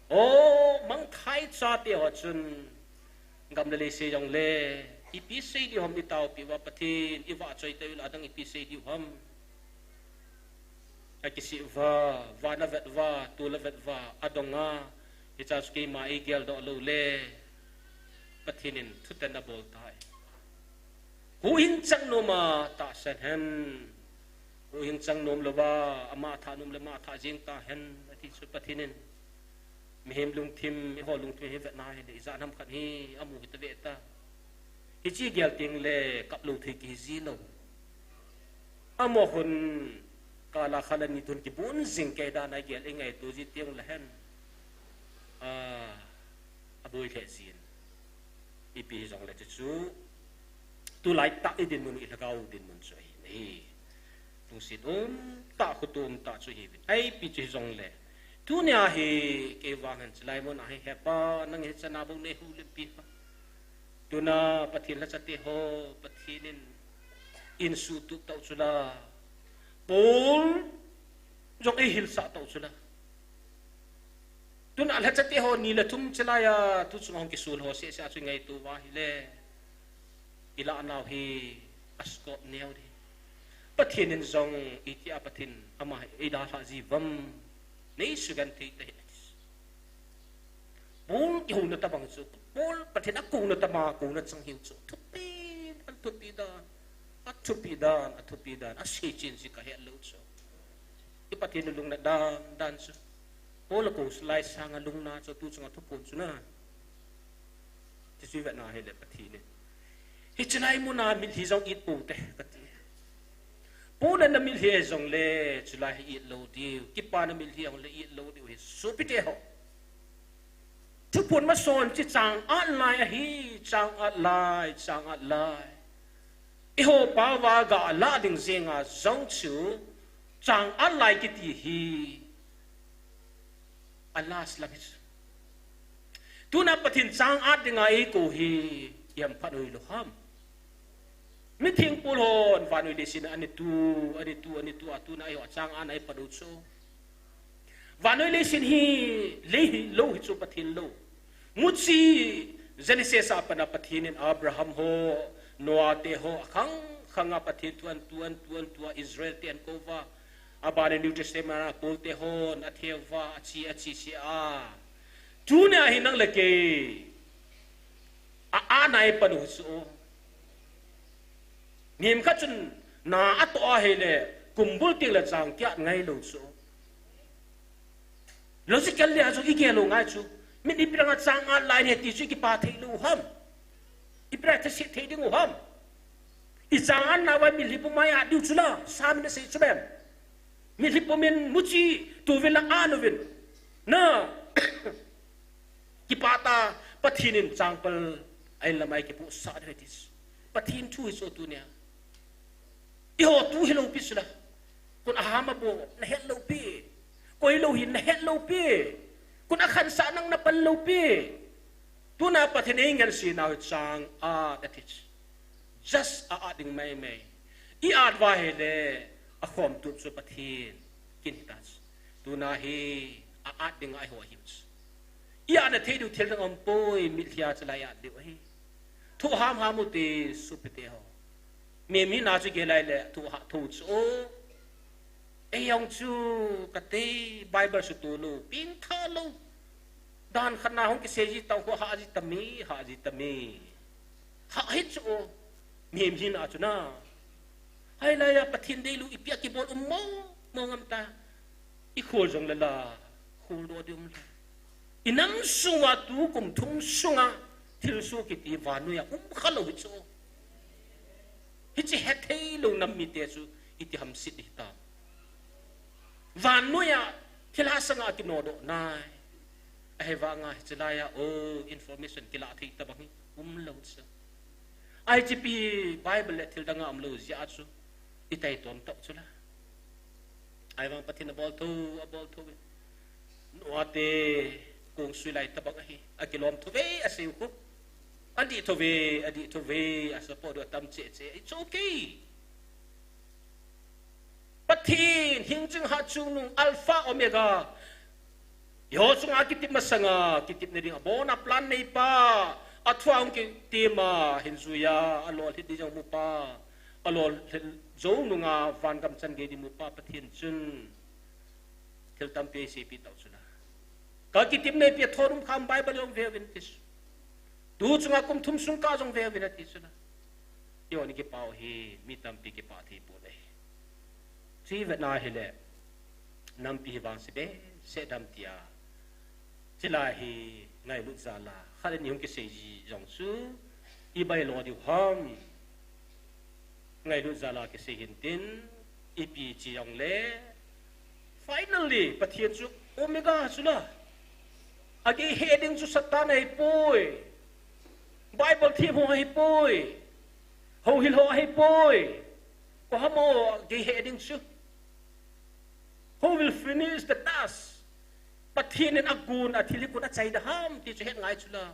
โอ้มังไทยชาติหัวจุนกำเลเสียงเล่อีพีเสียดีหอมดิตาวปีว่าปฏินอีว่าใจเตวิลาดังอีพีเสียดีหอมไอ้กิสิวานาเวดวาตูลเวดวาอดงาฮิจาสกีมาอีเกลดอลูเล่ปฏินินทุตันนับอลตายหูหินจังโนมาตาเซนเฮนหูหินจังโนมลว่าอามาธานุมลมาธาจิงตาเฮนอธิสุปฏินินมีเฮมลุงทิมมีหอลุงทิมเฮเวตนายเดอิจานทำขันฮีอามูฮิตเวตาฮิจิเกลติงเล่กับลูทิกิซิโลอาโมหุนกาลาขลันนิทุนกิบุนซิงเกดานายเกลเองไงตัวจิตยังละเฮนอาบุยเทซินอีพีสองเลจิจูตัวไล่ตาอิดินมุนอิลกาวดินมุนสวยนี่ตุงสินตาขุตุมตาสุยวินไอปีจิสองเลตัวเนี่ยเฮเกวังหันสไลมุนไอเฮปานังเฮชนาบุเนหูลิมปีตัวน่าปฏิลักษณะโฮปฏินินอินสุตุตเอาสุลาปูลจงเอหิลสะตเอาสุลาตุนอัลฮัจติโฮนี่ละทุมชลายาตุสมองกิสุลโฮเสียสุไงตัววาฮิเลอิลาอนาวฮีอัสกอบเนียวดีปฏินินจงอิติอาปฏินอามาอิดาลาจีวัมนี่สุกันที่เตหิสปูลกิฮูนตะบังสุปูลปฏินักกูนตะมากูนสังหิวสุทุปีอันทุปีดานอัทุปีดานอัทุปีดานอัศจินสิกะเฮลุสุอิปฏินิลุงนัดดานสุโอ้ละกูสไลด์สางลุงนาจะตู้จังทุกคนสุนะจะช่วยเวทนาให้เล็บปฏิเนี่ยฮิจนัยมุนามิลฮิจงอิดปูเตะปฏิปูนันมิลฮิจงเล่จุลายอิดโลดิวกิปานัมิลฮิจงเล่อิดโลดิวฮิสุปิเตะhoทุกคนมาสอนจิตจังอัลไลฮีจังอัลไลจังอัลไลอิโฮปาวากาลาดิงเซงาจงชูจังอัลไลกิติฮีอัลลาห์สลามิสตุนับปฏินสังอาดdengan ego hi yang panoi loham miting pulhon panoi desin anitu atu na ayo sang an ai padutso vanoi lesin hi lehi lo hi chu pathin lo muchi genesis apana pathinin abraham ho noah te ho khanga pathin tuan israel te an kova abane new testament ko te hon atheva achi si a tuna hinang leke a nai panu so nim ka chun na ato a hele kumbul ting la chang kya ngai lo so logical le aso ike lo ngai chu min ipiranga chang a lai ne ti chu ki pa thei lo ham ipra ta si thei ding ham I chang an na wa mi lipu mai a diu chula sam ne sei chbem mi lipomen muci tu vela anovin na kipata pathinin changpal ai lamai ke pu sa detis pathin thu so tu nya iho tu hello pisla kun ahama bo na hello pi koi lo hin na hello pi kun akhan sa nang na pal lo pi tu na pathin ngal si na chang a detis just a ding mai I adwa hele a khom tu chu pathin kin hitas tu na hi a ding ai ho hims ia na thei du thel ngam poi mil thia chala ya de hi thu ham te supete ho me mi na chu ge lai le thu ha thu chu e yong chu ka te bible su tu lu pin tha lu dan khana hong ki se ji tau ko ha ji tami ha hi chu me mi na chu na hai la ya pathin de lu ipia ki bol mo ngam ta ikhol jong lala khol do diom la inam sunga tu kum thum sunga thil su ki ti vanu ya khalo hi chu hi chi he thei lo nam mi te chu iti ham sit hi ta vanu ya thil ha sanga ki no do nai ai wa nga chalaya o information kila thei ta bang lo chu IGP Bible thil danga am lo zia chu itai ton tok chu la ai wang patin abol tu no ate kung sulai tabang hi akilom to ve asiu ko adi to ve asapo do tam che it's okay patin hingjing ha chung nung alpha omega yo chung akitip masanga kitip ne ring abona plan nei pa athuang ki tema hinzuya alol hidi jang mu pa alol zo nunga van gam chan ge di mu pa pathin chun thil tam pe se pi tau chuna ka ki tim nei pe thorum kham bible yong ve vin tis tu chunga kum thum sung ka jong ve vin ati chuna yo ni ki pau hi mi tam pi ki pa thi pu dei chi ve na hele nam pi wang se be se dam tia chila hi ngai lu za la khalen yong ki se ji jong su i bai lo di ham ngai lu za la ki se hin tin i pi chi yong le finally pathian chu omega chula agi heading chu satan ai poi bible thi ho ai poi ho hil ho ai poi ko hamo gi heading chu who will finish the task pathin en agun athili kun achai da ham ti chu het ngai chula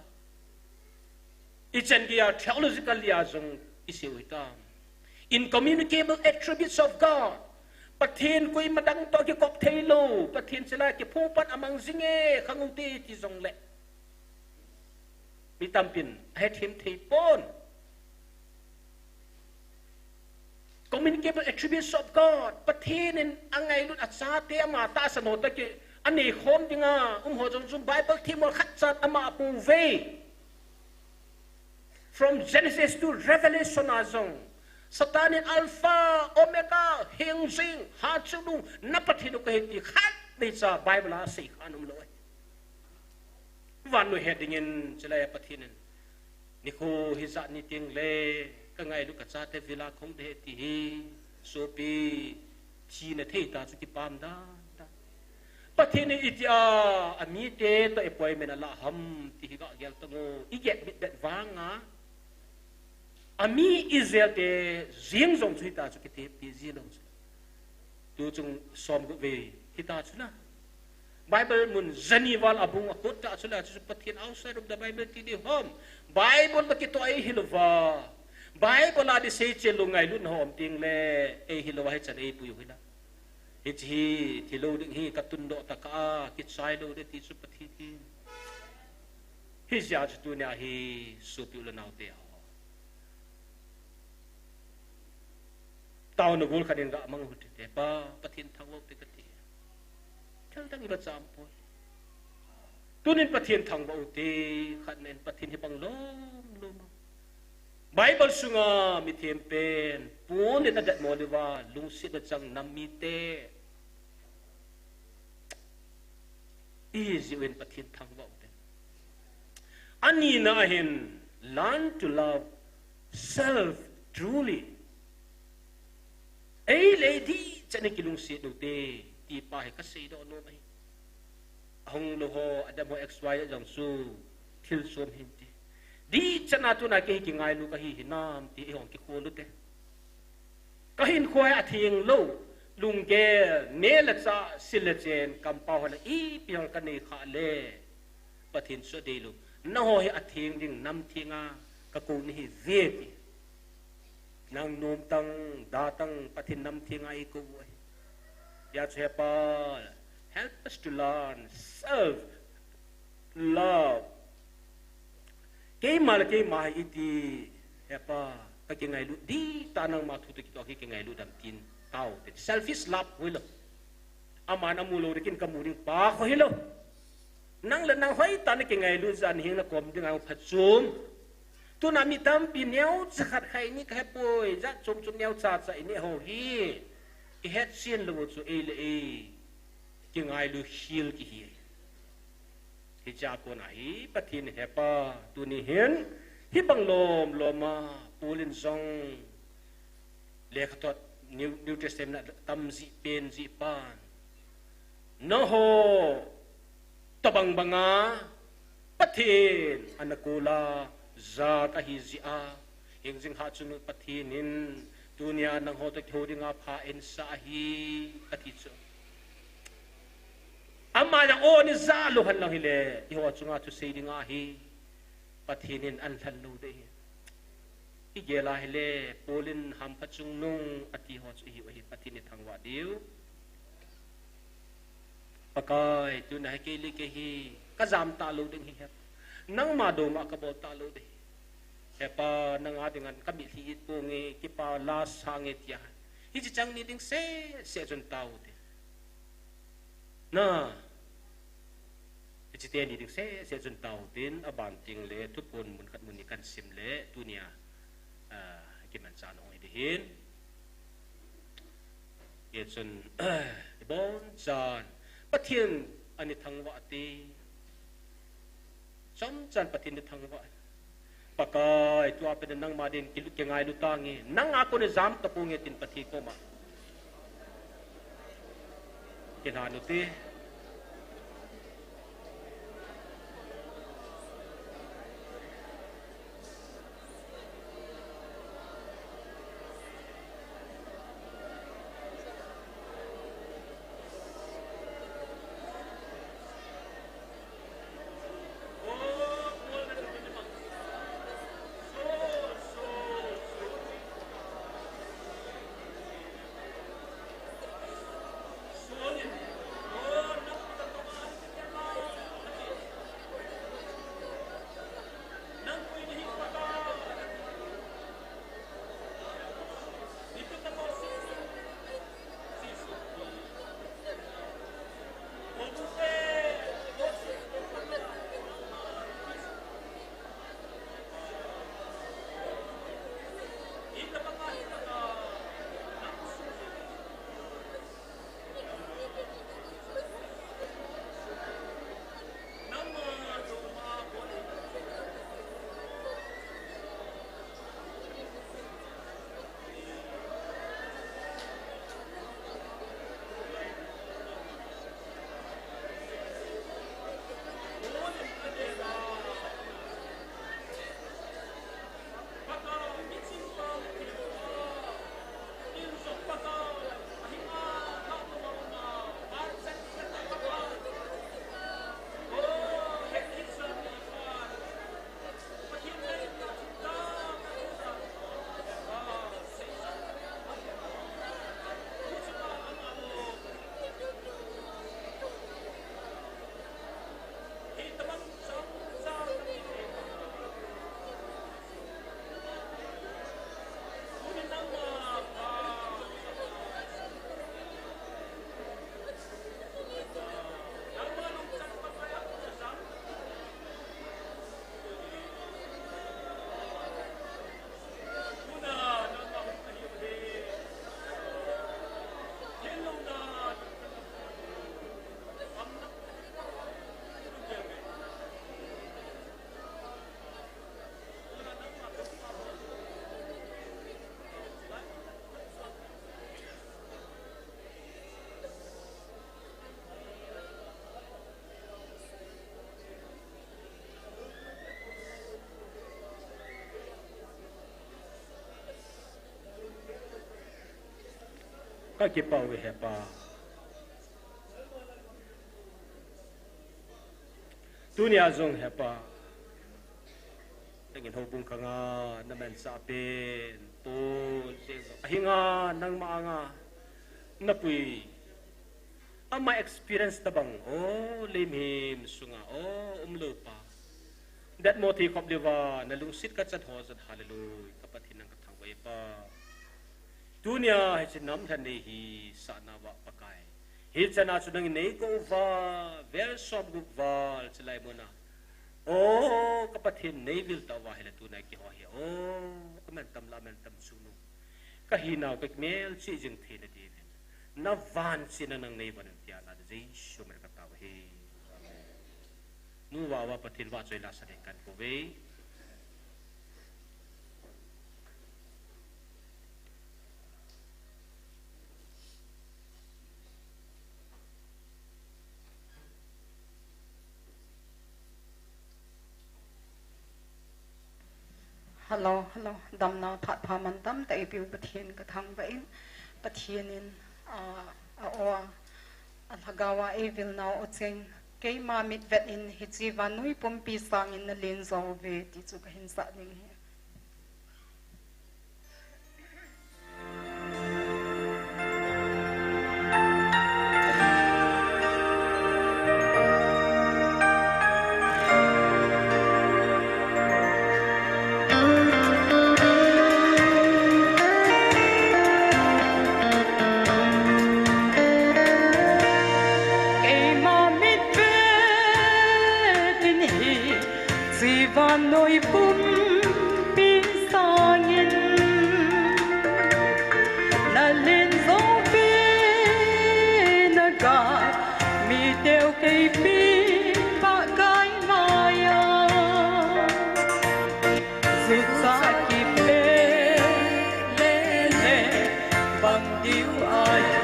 ichen gia theological ya jong isiu hitam incommunicable attributes of God pathin koi madang to ki kop thailo pathin chela ki phupat amang zinge khanguti ti jong le mi tampin het him thei pon communicable attributes of God pathin en angai lut acha te ma ta sano ta ki ani khom dinga ho jong jong bible thimol khat chat ama pu ve from Genesis to Revelation azong Satan in alpha omega hingjing ha chunu napathinu ka heti khat nei cha bible a sei khanum loi wanu heading in chelaya pathinen nikho hiza ni ting le ka ngai lu ka cha te vila khong de ti hi sopi chi na thei ta chu ki pam da pathini itia ami te to appointment ala ham ti ga gel tango I get bit that wanga ami Israel te zing zong chui ta chu ki te ti zilong tu chung som go ve kita chuna bible mun zaniwal abung akut ta chula chu pathin outside of the bible ti di hom bible ba ki to ai hilwa bible la di se che lungai lun hom ting le e hilwa he chan e pu yu hila hi thilo ding hi katun do ta ka ki chai do de ti chu pathi ti hi ja chu nya hi su pi lu nau te Taona gol kadin ga mang huti te pa pathin thangwo te kati thal tang ba cham po tunin pathin thangwo te khanen pathin hi pang lom bible sunga mi them pen pon de dat mo de wa lung si da chang nam mi te easy when pathin thangwo te ani na hin learn to love self truly ei lady chane kilung si do te ti pa he ka sei do no mai hong lo ho adam ho xy jang su thil som hin ti di chana tu na ke ki ngai lu ka hi hinam ti hong ki ko lu te ka hin khoi a thing lo lung ge ne la cha sil chen kam pa ho la I piang ka nei kha le pathin so de lu na ho he a thing ding nam thinga ka ko ni hi ve ti nang nom tang da tang pathin nam thingai ko boy ya chepa help us to learn self love ke ma iti hepa ka ki ngai lu di tanang ma thu tu ki to ki ngai lu dam tin tau selfish love hoilo amana mulo rikin kamuring pa ko hilo nang la nang hoi tan ki ngai lu zan hing na kom ding au phachum tu na mi tam pi neu zakhat khai ni ka poi za chum neu cha cha ni ho hi I het sien lo chu e le e ki ngai lu hil ki hi hi cha ko na hi pathin hepa tu ni hen hi bang lom loma pulin zong le khatot new testament tam zi pen zi pan no ho tabang banga pathin anakula za ka hi zi a hing jing ha chunu pathin in dunia nang ho tak thodi nga pha en sa hi ati chu amma yang o ni za lo han lang hile i ho chunga tu sei dinga hi pathin in an than lo de i gela hile polin ham phachung nung ati ho chu hi pathin ni thangwa diu pakai tu na ke li ke hi ka jam ta lo ding hi nang ma do ma ka bo ta lo de hepa nang a dengan kami hi po nge ki pa la sange tia hi chi chang ni ding se chun tau de na hi chi te ni ding se chun tau tin aban ting le tu pun mun khat mun ni kan sim le dunia ki man chan oi de hin ye chun bon chan pathian ani thangwa ti cham chan pathian ni thangwa pakai tu apa dan nang madin kilut ke ngai lutangi nang aku ne zam kapunge tin pathi ko ma kinhanu ti ka ki pau we hepa dunia zong hepa tengin hobung kanga namen sa pen po hinga nang maanga napui ama experience tabang limhim sunga umlupa that moti kop dewa na lungsit ka chat ho zat hallelujah kapathin nang kathang wai pa dunia hi chinam than nei hi sana wa pakai hi chana chunang nei ko va ver sob gu val chlai mona kapathin nei vil ta wa hela tu nai ki ho hi kamen tam la men tam sunu ka hi naw pek mel chi jing the na di na van sina nang nei ban tia na ji shumer ka ta hi nu wa pathin wa choi la sa de kan ko ve Hello, dam na phat pha man tam tai piu pathian ka thang ba in pathianin a alhagawa evil na ocheng ke ma mit vet in hichi vanui pompi sang in na len zo ve ti chu ka hin sa ning he Noi bum pin sangin na lên gió về na ga mi đeo cây pi ba cái maya rút ra kịp lê bằng điệu ai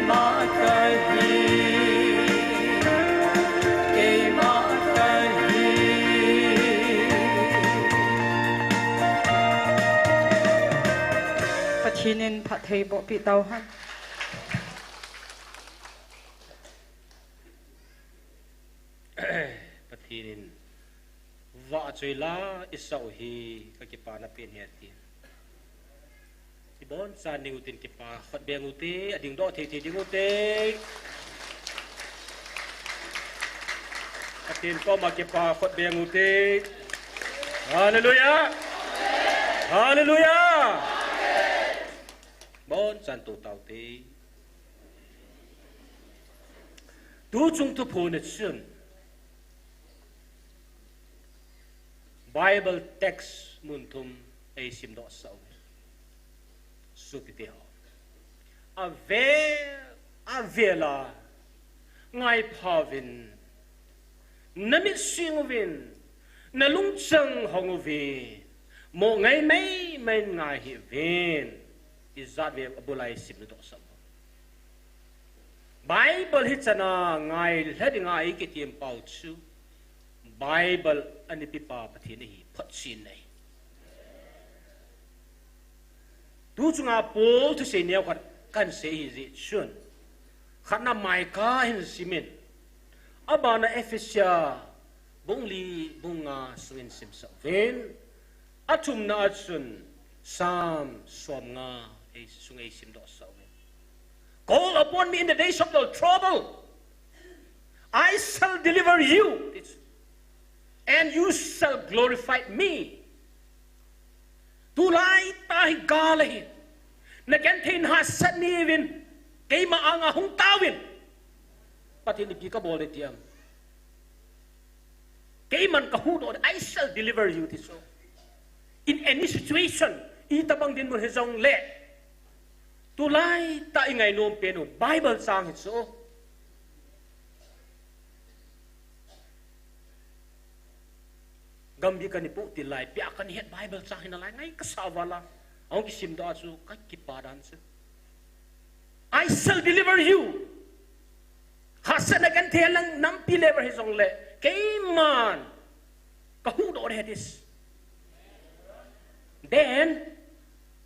ma phat thei bo pi tau han Patinin va chui la isau hi ka ki pa na pen he ti Tibon sa ning utin ki pa khat beng uti ading do the the ding uti Patin ko ma ki pa khat beng uti Hallelujah Hallelujah Bon san tu tau ti Tu chung tu phu ne chun Bible text muntum ay simdo sa Supite ho. Avela ngai pavin nami singwin nalung chang hongovi mo ngai mai ngai hi vin izave abulai simdo sa Bible hitana ngai leding ngai kitim pau chu Bible ani pipa pathini hi phatsin nei tu chunga pol tu se neu kan se hi zi chun khana mai ka hin simin abana efesia bungli bunga swin sim sa ven atum na chun sam somnga e sungai sim do sa ven call upon me in the days of the trouble I shall deliver you and you shall glorify me. Tulay tahi galahin, nagantin hasan nivin, kay maanga hong tawin. Pati ni ka bolet yam. Kay man kahudod, I shall deliver you this. In any situation, itabang din mo hizong le. Tulay tahi ngay noong peno, Bible sang hitso. Gambi ka ni po tilay, piya ka ni het Bible sa akin nalay, ngay kasawa lang. Ang kisim doon so, kay kipadan sa. I shall deliver you. Hasa nagantihan lang nampi lever hisong le. Kay man, kahudo or hetis. Then,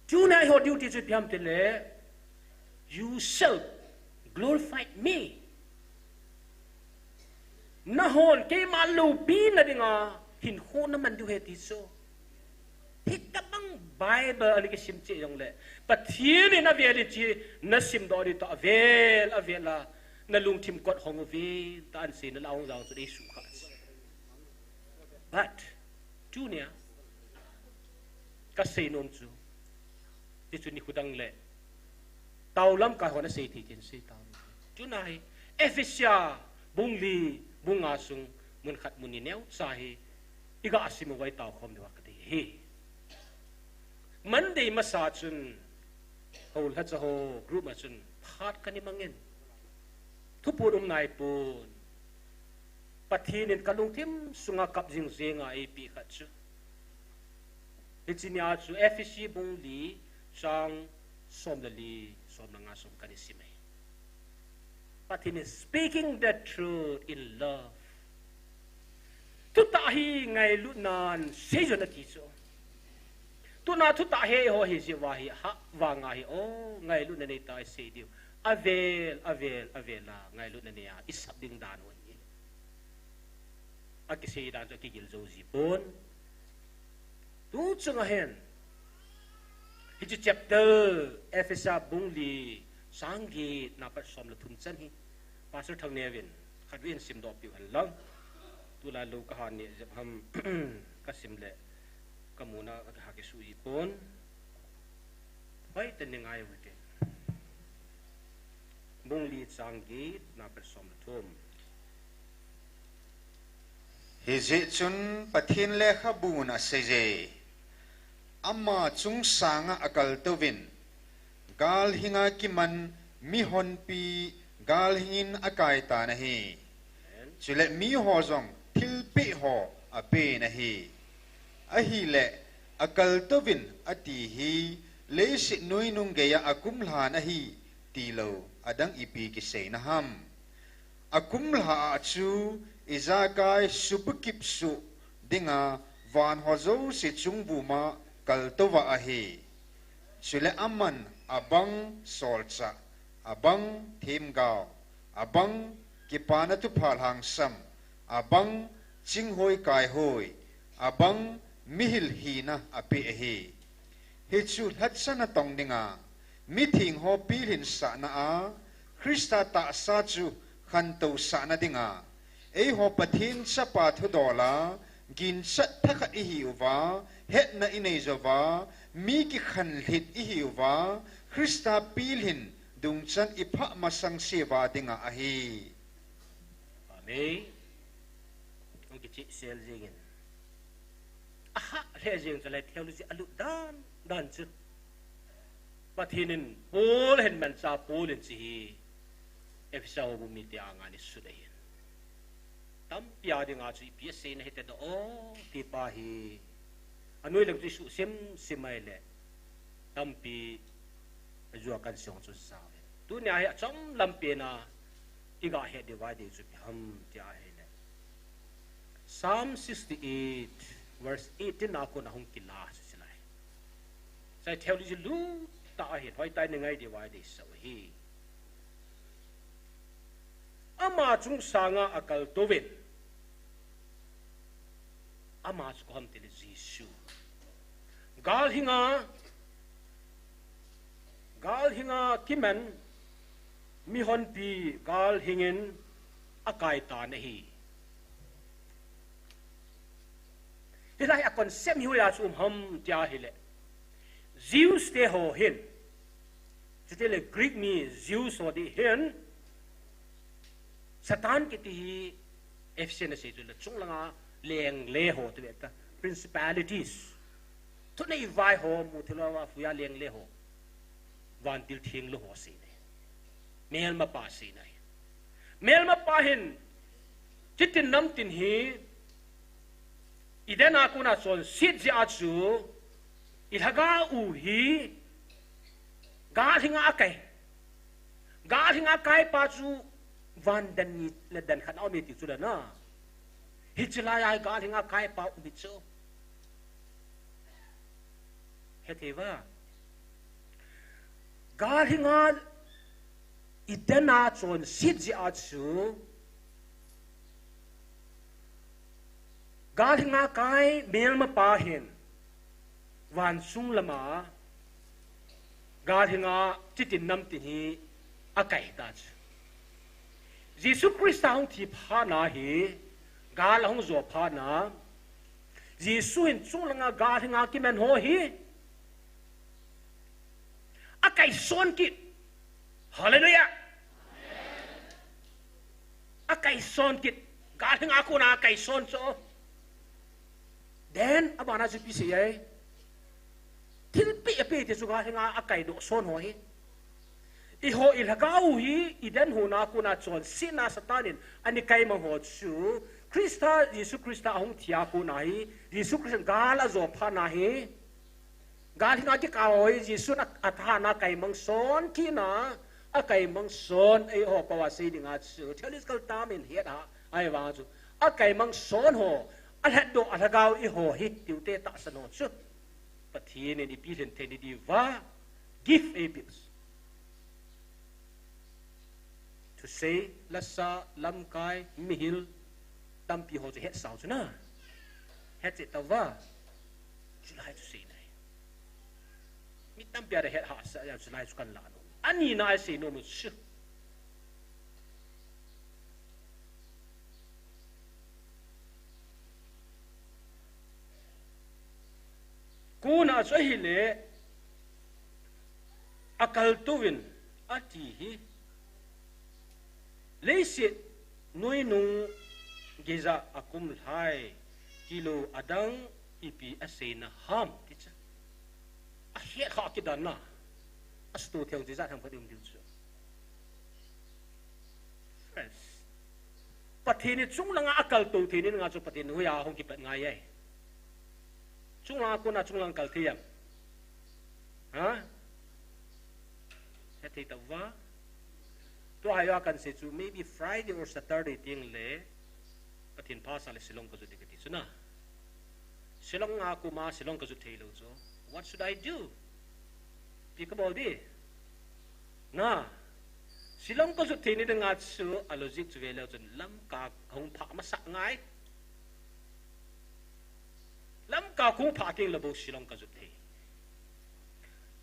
tunay ho duty sa piyam tile, you shall glorify me. Nahon, kay malupin na di nga, hinho naman du heti so. Hikabang Bible ali kisim chi yung le. Patini na veli chi nasim do dito avela na lungtim kot hongovi taan si na laong daw so isu kas. But Junior kasi nom chu. Dito ni kudang le. Taulam ka ho na say titin si taw. Junai Efesia bungli bungasung munkat muninew sahi iga asimu wai tau khom diwa kati he Monday masachun hol hatsa ho group machun phat kani mangin thupur nai pun pathinin kalungthim sunga kap jing zenga ap khachu ichinya chu FEC bungli sang somdali somnanga som kani simai pathin speaking the truth in love tu tahi ngai lunan sejon ati so tu na tu tahi ho hi jiwahi ha wa ngai o ngai lunan nei tai se diu avela ngai lunan ya isap ding dan won ni akise dan to kigil zo ji pon tu chunga hen hi chapter Efesa bungli sanggi na pa som la thum chan hi pastor thang nevin khatwin sim do pi han lang tula lu kahan ni jab ham kasim le kamuna ha ke sui pon bai teningai wite bungli changgi na persom thum Hiji chun pathin le khabun aseje amma chung sanga akal towin gal hinga kiman mi hon pi gal hingin akai ta nahi chule mi ho zong thil pi ho ape nahi ahi le akal towin ati hi le si noi nung geya akum la nahi tilo adang ipi ki sei na ham akum la chu izakai supukip su dinga van hozo si chungbu ma kaltowa ahi chule amman abang solcha abang thim gao abang kipana tu phal hang sam abang chinghoi kai hoi abang mihil hina api hi hichu hatsana tong dinga meeting ho pilhin sa na a Krista ta sa chu khan to sa na dinga ei ho pathin sa pa thu dola gin sa thaka i hiwa het na inei zawa mi ki khan hlit i hiwa Krista pilhin dung chan ipha masang sewa dinga a hi Amen ang kichi sel jingin aha le jing chalai theology alu dan chu pathinin pol hen man sa polin chi efsa ho mi ti angani sudahin Nampi Adia nga chu PSA na hite do ti pa hi anoi lang su sim simaile Nampi ajua kan siong chu sa tu nya hi chom lampi na iga he divide chu ham tia hele Psalm 68 verse 18 ako na hong kila silai sai theology lu ta hi hoi tai ngai divide sa hi ama chung sanga akal tovin ama chu ham tele Jesu gal hinga kimen mi hon pi gal hingin akai ta nahi hilai akon sem hiya sum ham tia hile Zeus te ho hin tele Greek ni Zeus ho di hin Satan kiti hi FC na se jula chung langa leng le ho tu eta principalities tu nei vai ho mu thila wa fuya leng le ho van til thing lo ho si ne mel ma pa si nai mel ma pa hin chitin nam tin hi idena kuna son sit ja chu ilhaga u hi ga hinga kai pa chu van dan ni le dan khan au mi ti chu na hi chila ya ga hinga kai pa u mi chu hetewa ga hinga idena chon sit ji a chu ga hinga kai mel ma pa hin van sung lama ga hinga chitin nam ti hi akai ta chu Jesus Christ hong thi pha na hi ga la hong zo pha na Jesus in chung langa ga hinga ki men ho hi akai son ki hallelujah akai son ki ga hinga ko na akai son so then abana ju pi se ye til pi ape te su ga hinga akai do son ho hi iho ilhagau hi iden huna kuna chon sina satanin ani kai mang ho chu Krista Yesu Krista hong thia ko na hi Yesu Krista gala zo pha na hi gal hinga ki ka hoi Yesu na atha na kai mang son ki na a kai mang son ai ho pawa se dinga chu theological tamin he da ai wa chu a kai mang son ho al het do alhagau i ho hi tiute ta sano chu pathin ni pi len the ni di va give a bit to say lasa lamkai mihil tampi ho het sao chuna het se tawa chulai to say nai mi tampi ada het ha sa ya chulai chukan la no ani na se no mu chu kuna chahile akal tuwin ati hi leisit nui nung geza akum hai kilo adang ipi asena ham ticha a he kha ki dan na astu theu ji za thang phadim dil chu friends pathini chunglanga akal tu thini nga chu pathin huya hong ki pat ngai ai chungla ko na chunglang kal thiam ha heti tawa to hayo kan se chu maybe Friday or Saturday ting le pathin phasa le silong ko ju dikati chuna silong nga ko ma silong ko ju theilo cho what should I do pikabol di na silong ko zut thini dang chu alogic chu velo chun lam ka khong pha ma sak ngai lam ka khong pha king labo silong ka zut the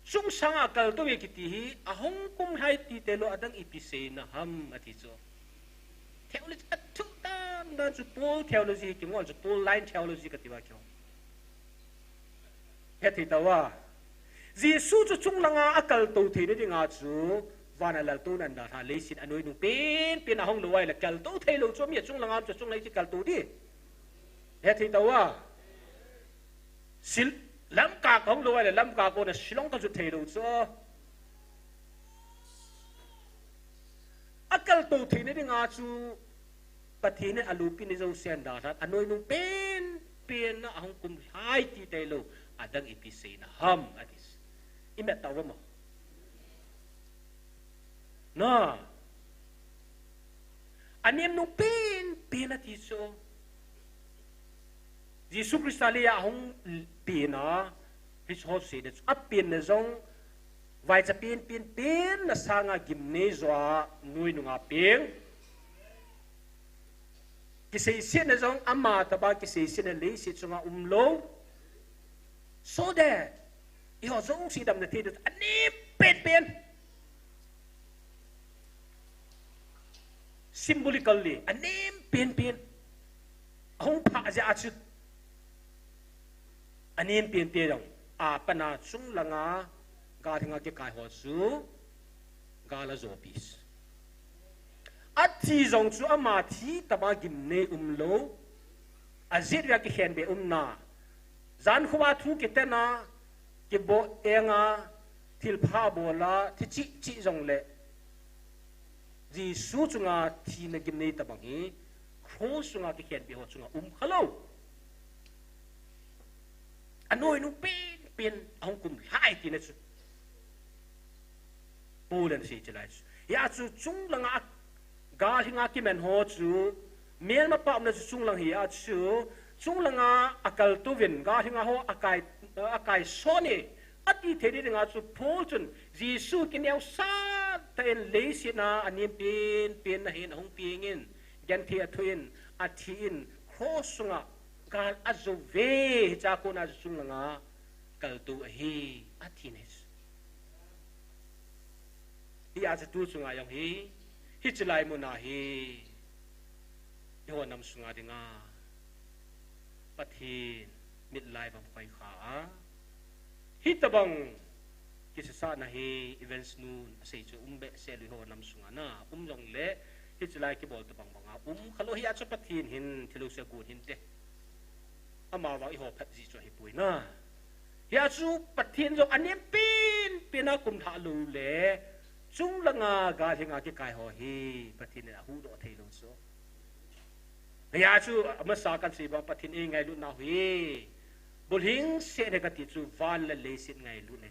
chung sanga kal to ki ti hi a hong kum hai ti te lo adang ipise na ham ati cho theology athu tam da chu pol theology ki mo chu pol line theology ka ti wa kyo he ti ta wa Giêsu chu chung langa akal to the ni nga chu vana lal tu nan da tha le sin anoi nu pen a hong lo wai la kal to thei lo chu mi chung langa chu chung lai chi kal tu di he thi ta wa sil lam ka hong lo wai la lam ka ko na silong ka chu thei lo chu akal to the ni nga chu pathi ne alu pi ni zo sen da tha anoi nu pen na hong kum hai ti te lo adang ipi se na ham adis imet tawa mo na anem no pen ati so Giêsu Christ ali ya hong pina his ho se de apin na zong vai cha pin na sanga gimne zwa nui nu nga ping ki se sin na zong ama ta ba ki se sin na le si chunga lo so that iho zong si dam na the ani pen symbolically anem pen hong pha ja achu anem pen dong a pana chung langa ga thinga ke kai ho chu ga la zo pis athi zong chu ama thi tama gim ne lo azit ya ki hen be na zan khuwa thu ke tena ke bo enga thil pha bola thi chi zong le ji su chunga thi na gim nei tabang hi kho sunga ki khen bi ho chunga hello anoi nu pen hong kum hai ti na chu polen si chalai ya chu chung langa ga hinga ki men ho chu mel ma pa na chu chung lang hi a chu chung langa akal tu vin ga hinga ho akai sone ati theri nga chu phol chun Giêsu kin yau sa ten le si na anim pen na hin hong pingin gan thi athuin athin kho sunga gal azu ve cha ko na chung langa kal tu hi athines hi a tu sunga yang hi chlai mo na hi yo nam sunga dinga pathin mit lai bang phai kha hi tabang kisasa na hi events nun sei chu umbe selu ho nam sunga na jong le hi chlai ki bol tabang banga khalo hi a chu pathin hin thilu se gun hin te ama wa i ho phat ji chu hi pui na hi a chu pathin jong anem pin na kum tha lu le chung langa ga thinga ki kai ho hi pathin na hu do thei lo so ya chu ama sa kan si ba pathin e ngai lu na hi bulhing se ne ka ti chu van la le sit ngai lu ne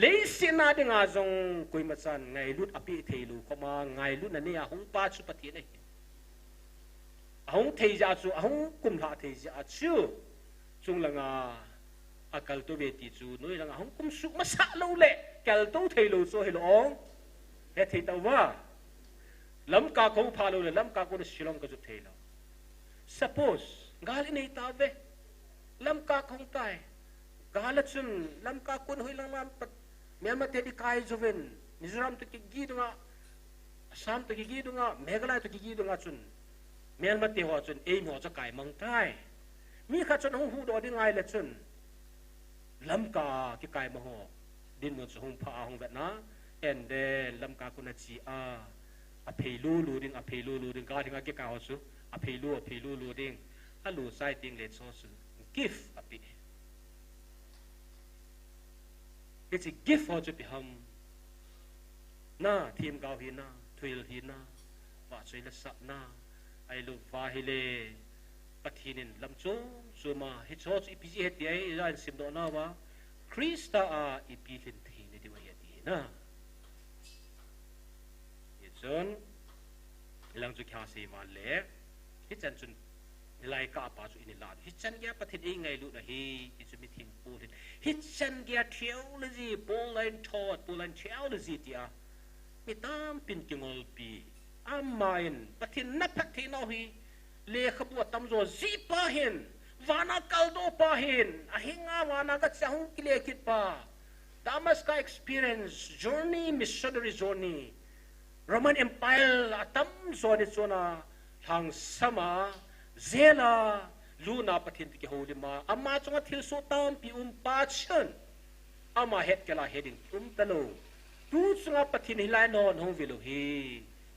le sin na de nga zong koi ma chan ngai lut api thei lu khoma ngai lu na ne ya hong pa chu pathin e hong thei ja chu hong kum tha thei ja chu chung langa akal to be ti chu noi langa hong kum su ma sa lo le kal to thei lo so he lo ong he thei ta wa lam ka ko pha lo le lam ka ko silong ka ju thei lo suppose gali nei ta ve lam ka khong kai gala chun lam ka kun hoi lang lam pat me te di kai joven mizoram to ki gi dunga assam to ki gi dunga meghalaya to ki gi dunga chun me te ho chun ei mo cha kai mang tai mi kha chun hu do di ngai le chun lam ka ki kai ma ho din mo chu hong pha hong vet na and then lam ka kun chi a phelu lu ding ga dinga ki ka ho chu a phelu lu ding a lu sai ting le so su gift api it's a gift for to be hum na team gao hi na thuil hi na wa choi la sap na ai lu va hi le pathinin lam chu ma hi cho chi pi ji he ti ai ran sim do na wa krista a ipi lin thi ne di wa ya ti na ye chon lang chu kha se ma le hi chan chun ไลกาปาจุอินิลาฮิจันเกียประเทศเองไงลูกนะฮีอิจุมิทิมปูนฮิจันเกียเที่ยวเลยสิโปแลนทอดโปแลนเที่ยวเลยสิที่อ่ะไม่ตามปินกิงอลปีอามาอินประเทศนับพักที่น้อฮีเลขบวชตำรวจจีปาหินวานาคัลโดปาหินอาหิงาวานากัจจงกิเลคิดปาดามัสกา experience journey missionary journey Roman Empire ตั้มโซนิโซนาทางสมาเซลาลูนาประเทศที่เฮลิมาอามาจงทิลโซตามปีปาชันอามาเฮดกลาเฮดิงตะโลดูจงประเทศนี้ไลนอนฮงวิโลฮี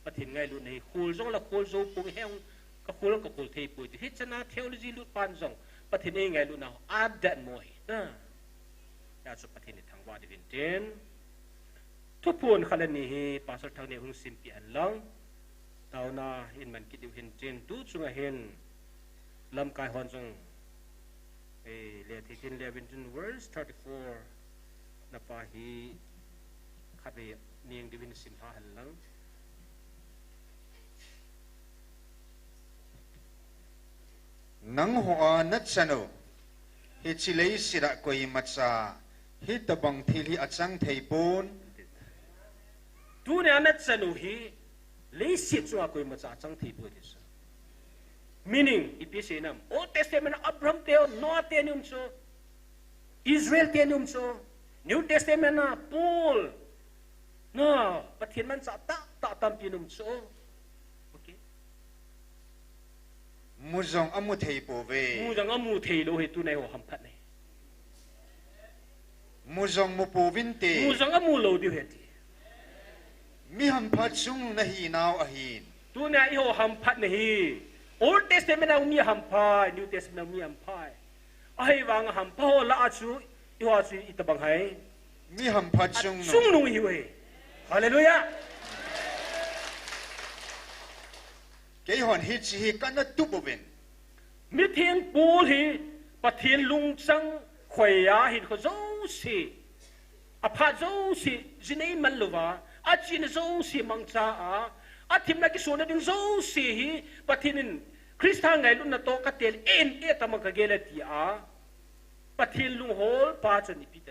ประเทศไงลูนี่คูลจงละคูลโซปุงเฮงก็คูลก็คูลเทปุยที่ฮิจนาเทโลจีลูปันจงประเทศนี้ไงลูนาอาดันมวยนะอยากจะประเทศนี้ทางวาดิวินเทนทุกคนขณะนี้ภาษาทางนี้หุ่นสิมปีอันลังตาวนาเห็นมันคิดอยู่เห็นเจนดูจงเห็นลำกายหอนจงเลียที่กินเลียวินจน verse 34นับว่าฮีขัดเรียเนียงดิวินสิมหาหันลังนังหัวนัดสนุฮิจิเลสิระกวยมัจจาฮิตบังทิลิอัจังเทปูนดูเนี่ยนัดสนุฮีเลสิจัวกวยมัจจาจังเทปูนดิส meaning อีพีเสนาม Old Testament อับราฮัมเทวโนอาเทนิมโซอิสราเอลเทนิมโซ New Testament นะปอลน่ะประเทศมันจะตะตามปีนุมโซโอเคมุจงอมุเทปูเวมุจงอมุเทโลเหตุในหัวหัมพัดเนี่ยมุจงมุปูวินเตมุจงอมุโลดิเหตุมีหัมพัดซุงนะฮีนาวอหินตัวเนี่ยอีหัวหัมพัดเนี่ย Old Testament นะมีหัมพาย New Testament มีหัมพายไอ้วางหัมพาละอาชูอีหัวชูอิตบังไฮมีหัมพัดซุงนุ่งหิวฮาเลลูยาเกี่ยหอนฮิตสิกันนัดตุบเวนมิเทียนปูที่ปะเทียนลุงจังขวยยาหินเขาโจสีอภาโจสีจินเอมันลูวาอาจินโจสีมังจ้าอาทิมนักกิโซนดึงโจสีปะเทียนคริสต์ทางไงลุนนัตโตกัตเตลตามังกะเกลตีอาปะเทียนลุงโฮลปาจนิพิเต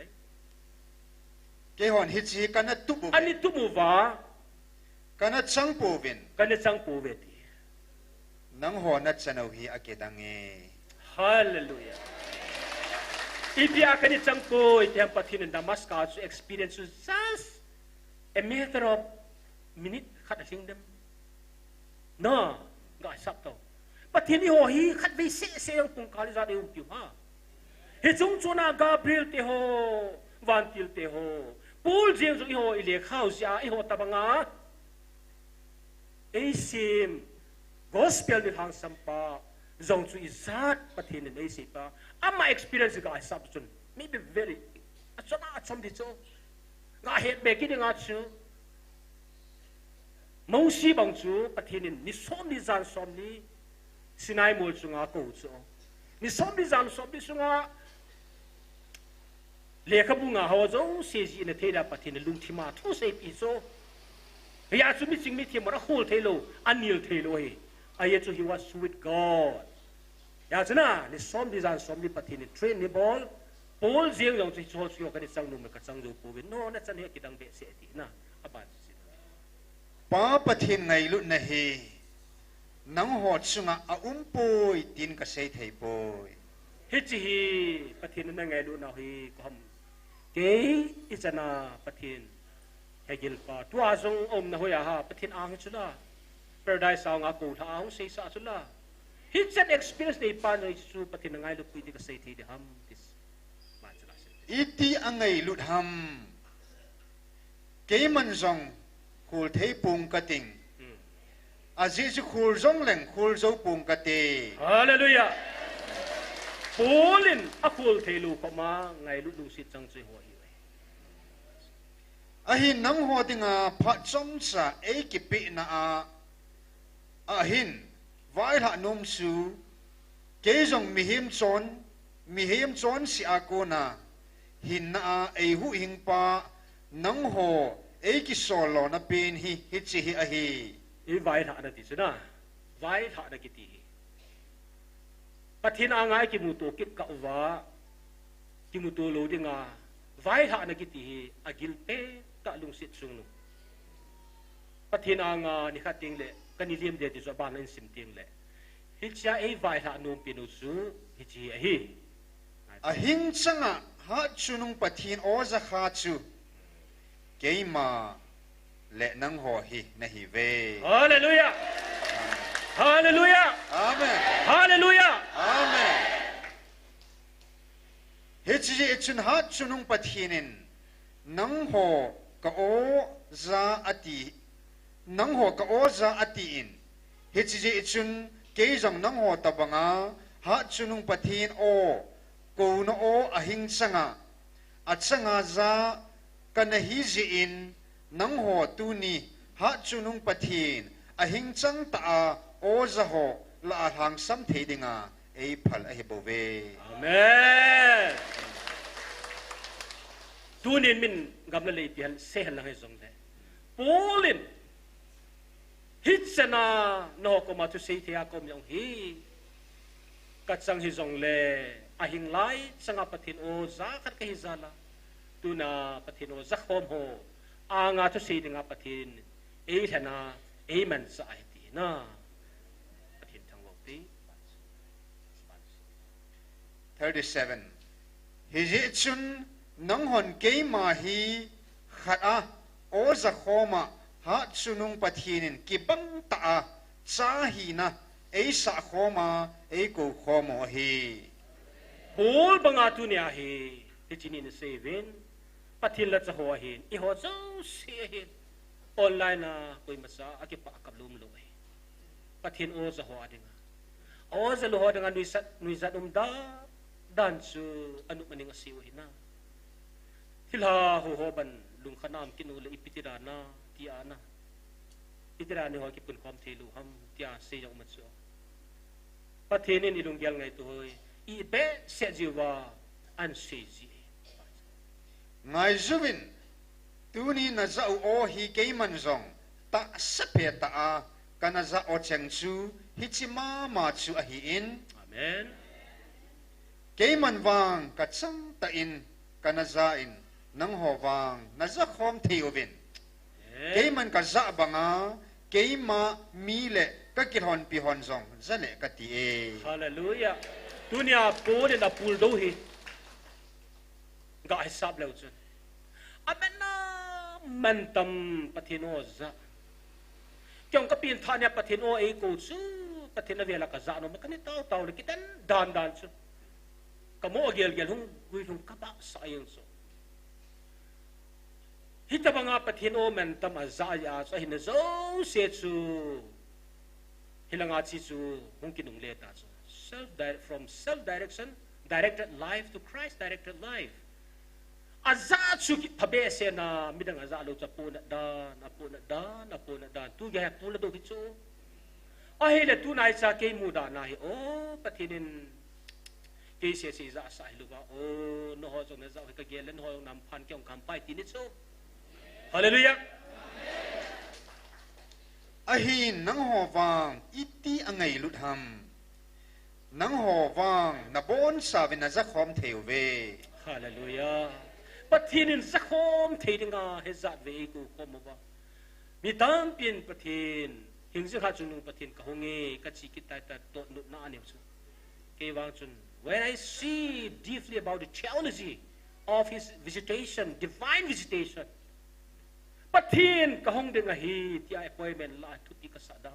เกี่ยหอนฮิตสิกันนัดตุบเวนอันนี้ตุบูวากันนัดจังปูเวนกันนัดจังปูเวทีนังหัวนัดสนุฮีอาเกดังเอฮาเลลูยาอีพีอากันจังปูอีที่ปะทินดามัสกัส experience just a matter of minute ขัดสิ่งเดิมน่ะก็สับตัวปะทินนี่หัวฮีขัดไปเสียงปุ่งคาลิซาเดอุปิวฮะเฮจงจวนากาเบรียลเตโฮวันติลเตโฮปูลเจียงจงอีหัวอีเล็กข้าวเสียอีหัวตะบังอาเอซิมGospel ni hang sampa zong chu izat pathin nei sipa ama experience ga substun maybe very achona achom di cho ga het be ki nga chu mausi bang chu pathin ni som ni zan som ni sinai mol chu nga ko chu ni som ni zan som ni chu nga lekha bu nga ho zo se ji na theda pathin lung thima thu se pi so ya chu mi ching mi thi mara hol thelo anil thelo he Ayachu he was with God. Ya chana ni som di zan som ni pathin train ni ball Paul jeng jong chi chol chu ka ni sang nu me ka sang jo po no na chan he kidang be se ti na aban pa pathin ngai lu na he nang ho chunga a poi tin ka sei thei poi he chi hi pathin na ngai lu na hi kom ke ichana pathin he gil pa tua jong om na hoya ha pathin ang chuna Paradise ang ako taong say sa asula. It's an experience na ipan ay su pati na ngay lupi di ka say ti di ham this manchalasin. Iti ang ngay lutham. Kay man zong kul thay pung kating. Azi si kul zong leng kul zo pung kati. Hallelujah. Pulin akul thay lu ko ma ngay lulusit sang si ho iwe. Ahin nang ho di nga pa chom sa ay kipi na ahin vai ha nom su ke jong mihim chon si akona hin na ei hu hing pa nang ho ei ki solo na pin hi chi hi a hi i vai ha na ti na vai ha na ki ti Pathin anga ki mutu kit ka uwa ki mutu lo dinga vai ha na kiti agil pe ta lung sit sung nu Pathin anga ni khating le kaniliam de ti so ban in sim ting le hicha ei vai ha num pinu su hichi hi ahing changa ha chunung pathin o za kha chu keima le nang ho hi na hi ve hallelujah hallelujah amen hallelujah amen hichi chun ha chunung pathinin nang ho ka o za ati nang ho ka o za ati in hichi chun ke jong nang ho tabanga ha chunung pathin o ko no o ahing changa achanga za kana hi ji in nang ho tu ni ha chunung pathin ahing chang ta o za ho la hang sam the dinga ei phal a hebove amen tunin min gamna le pian se han lang zong le polin hitsana no ko ma tu se thia kom yong hi ka chang hi zong le a hing lai changa pathin o za khat ka hi zala tuna pathin o za khom ho anga tu se dinga pathin ei thana ei man sa ai ti na pathin thang wo pi 37 hi chun nang hon ke ma hi khata o za khoma ha chunung pathinin ki bang ta cha hi na ei sa khoma ei ko khomo hi bol banga tu nia hi tichini ne seven pathin la cha ho hin I ho zo se hin online na koi masa aki pa kablum lo hi pathin o za ho adinga o za lo ho dengan nui sat da dan su anu maning asiu hina hilha ho ho ban lung khanam kinu le ipitirana tiana itirani ho ki pun kom thelu ham tia se yong mat so pathinin ilung gyal ngai tu hoi I be se jiwa an se ji ngai zubin tuni na za o hi ke man zong ta sape ta a kana za o cheng chu hi chi ma chu a hi in amen ke man wang ka chang ta in kana za in nang ho wang na za khom theovin ke man ka za banga ke ma mi le ka ki hon pi hon zong za le ka ti e hallelujah dunia po de na pul do hi ga hisab le chun amen na mantam pathino za kyong ka pin thanya pathino e ko chu pathina vela ka za no ma kan taw le kitan dan chu kamo gel hung gui hung ka ba sa yin so hitabanga pathino mantam za ya so hin zo se chu hilanga chi chu hung kinung le ta chu from self-direction, directed life to Christ-directed life. Azat suki tabe se na midang azat lo chapo na dan tu gaya tu la do kicho. Ahile tu nai sa ke muda na hi o patinin ke se za sa hi luwa o no ho so na za ka gelen ho nam phan kyong kam pai ti ni so. Hallelujah. ahin nang ho wang iti angai lut ham nang ho wang na bon sa vin na za khom theuve Hallelujah. Patinin zakhom thedinga hezat ve ku khomowa. Mi tam pin pathin hingzi kha chunung pathin ka honge ka chi ki tai ta to nu na ne chu. Ke wang chun when I see deeply about the theology of his visitation, divine visitation. Pathin ka hong dinga hi ti appointment la thuti ka sada.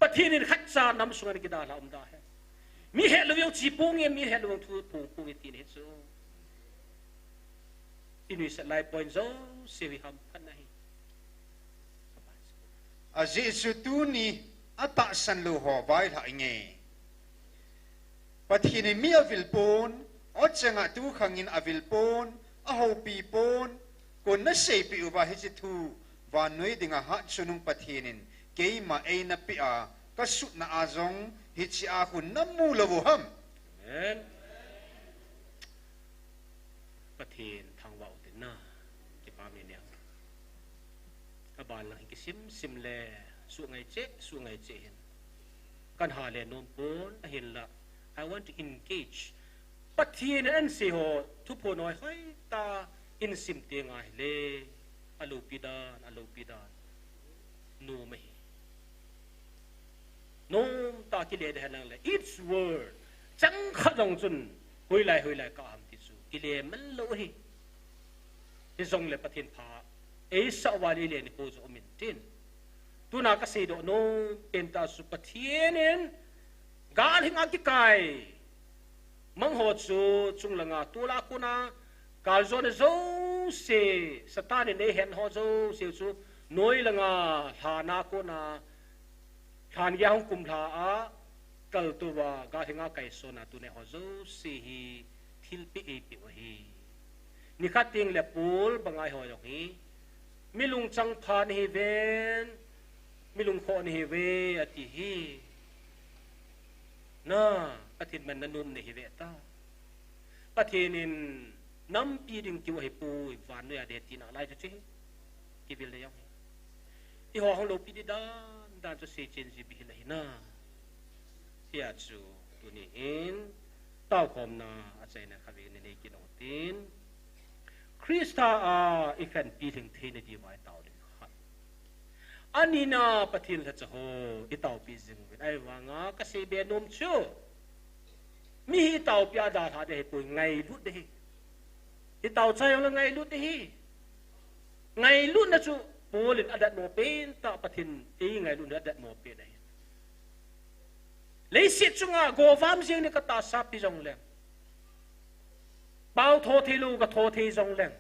Patinin khatsa nam sungan ki da la da hai. Mi he lo chi pung ye mi he lo thu pung ye tin he chu. Inui sa lai point zo se vi ham phanai. azi su tu ni ata san lo ho vai la nge pathini mi avil pon o chenga tu khangin avil pon a ho pi pon ko na se pi uba hi chi thu wa noi dinga ha chunung pathinin keima eina pi a ka su na azong hi chi a hun namu lo ham Amen. Pathin thang wau tin na ki pa mi ne. Ka ban lang ki sim le su ngai che hin. Kan ha le nom pon a hin la I want to engage ปะเทียนอันเสียหทุพโพน้อยเฮ้ยตาอินสิมเตียงไงเลอลูปิดานนูไม่โน้มตากิเลสแห่งนั้นเลย each word จังขัดลงจนหุยไหลก็หามติสูกิเลสมันโลหิที่ทรงเลยปะเทียนพาเอสวาลีเลนโคจอมินตินตุนากษีโดโนเป็นตาสุปะเทียนกาลหิงอากิกายมังโหดสูจุงละงาตัวลากุนากาลโซนโซเสสตาเนเนเห็นโหโซเสียวสูน้อยละงาฐานากุนาฐานยาหงกุมลาอากัลตัวกาลหิงอาไกโซนาตุเนโหโซเสฮีทิลปิเอปิวฮีนิคัดติงเลปูลบังไอหอยกฮีมิลุงจังพานฮีเวนมิลุงโคนฮีเวอติฮีน่าปะทินมันนันุ่มในฮิเวตาปะเทนินน้ำปีดึงกิวให้ปูวานเนื้อเดตินาไล่จะเจ๊กิบิลเลยยังที่หัวของเราปีดิด้านจะเสียเจนจีบิเลยน่าที่อาจูตัวนี้เองเต้าคอมนาอาจารย์นะครับในกินโอตินคริสตาอีกแค่ปีถึงเทนดีไว้เต้าเลยครับอันนี้นะปะทินละจะโหอีเต้าปีจึงเป็นไอ้วางกระเสียเบนมชั่วมีฮิตาวพิอาดาธาเดปุยไงลุดเดฮิฮิตาวใจของเราไงลุดเดฮิไงลุดนะจูปูลินอดัดโมเป็นตาปะทินไงลุดอดัดโมเป็นได้เลยสิจุงโกฟามซิงนี่ก็ตาซับพิจงแรงเป่าโทเทลูก็โทเทจงแรง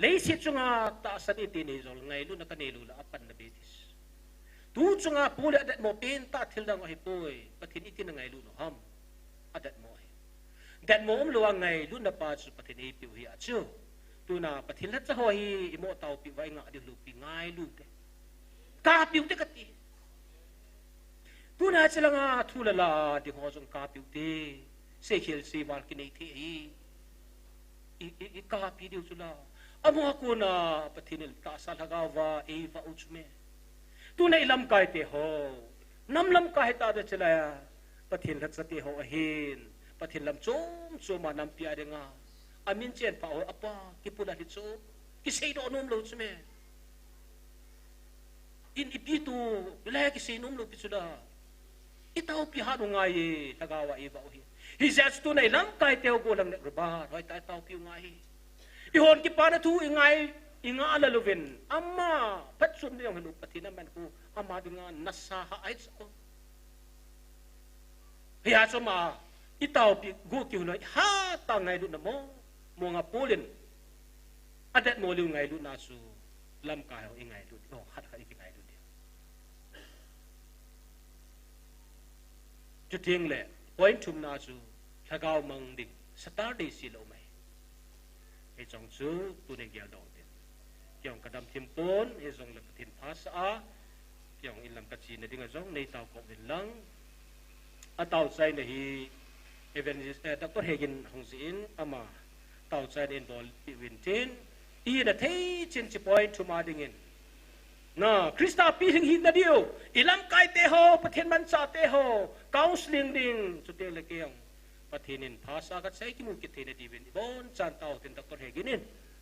เลยสิจุงตาสันอิตินีจงไงลุดนักเนลูละอปันนเบติสดูจุงปูลินอดัดโมเป็นตาทิลดังให้ปุยปะทินอิตินไงลุดฮัมadat mo dat mo luang ngai lu na pa su pathin e piu hi achu tu na pathin lat ho hi imo tau pi vai nga de lu pi ngai lu te ka piu te kati tu na chalanga thu la la di ho jong ka piu te se khel se wal ki nei the hi i ka pi diu chu la amo ko na pathin ta sa lagaw wa e va uchme tu na ilam kai te ho nam lam kai ta de chalaปะทินลักษณะหัวหินปะทินลำจุ้มโซมาน้ำปีอะไรง่าอามินเจนฝ่าอัปปะกิปุระหิโซกิเซโดนุ่มลูใช่ไหมอินอิปิตูเล่กิเซนุ่มลูปิสุดาอิตาอุปิหาดุงไงตะกาวะอีบ่าวหิฮิเซสตูในลำไก่เตียวโกลังเนกระบาดหอยตายตาอุปิวไงอีหอนกิปานะทูอีไงอีงาละลูเวนอามาพัดสุนเดียวให้ลูกปะทินนั่นมันกูอามาดุงานนัสซาฮะไอซ์เฮียสมาอิตาปิกูกิวหน่อยฮะตาไงดูนะโมงาปูลินอเด็ดโมลิวไงดูนาสูลำกายเอาไงดูโอ้ขัดขัดอีกไงดูเดียวจุดทิ้งเลยพอยน์ชุมนาสูถ้าเกามังดิ่งสตาร์ทดีสิโลไหมไอ้จงสูตัวเด็กยาวดองเดียวเกี่ยวกับดำทิมปนไอ้จงเล็บทิมภาษาเกี่ยวกับอินลำกัจจีนในดิ่งจงในเตากบเป็นลังอาเต่าใจในฮีเอเวนดรเฮกินฮงซินอามาเต่าใจในดอลปิวินเทนอีน่ะเทจินจิปอยทูมาดิ่งนน่ะคริสตาปีหิงหินน่ะเดียวอิลัมไกเตโฮประเทศมันซาเตโฮกาวสลิงดิ่งสุดเตลเกียงประเทศนินภาษากัดใช้กิมุกิเทนดีเวนบอนจันเต่าเต็นดรเฮกินิน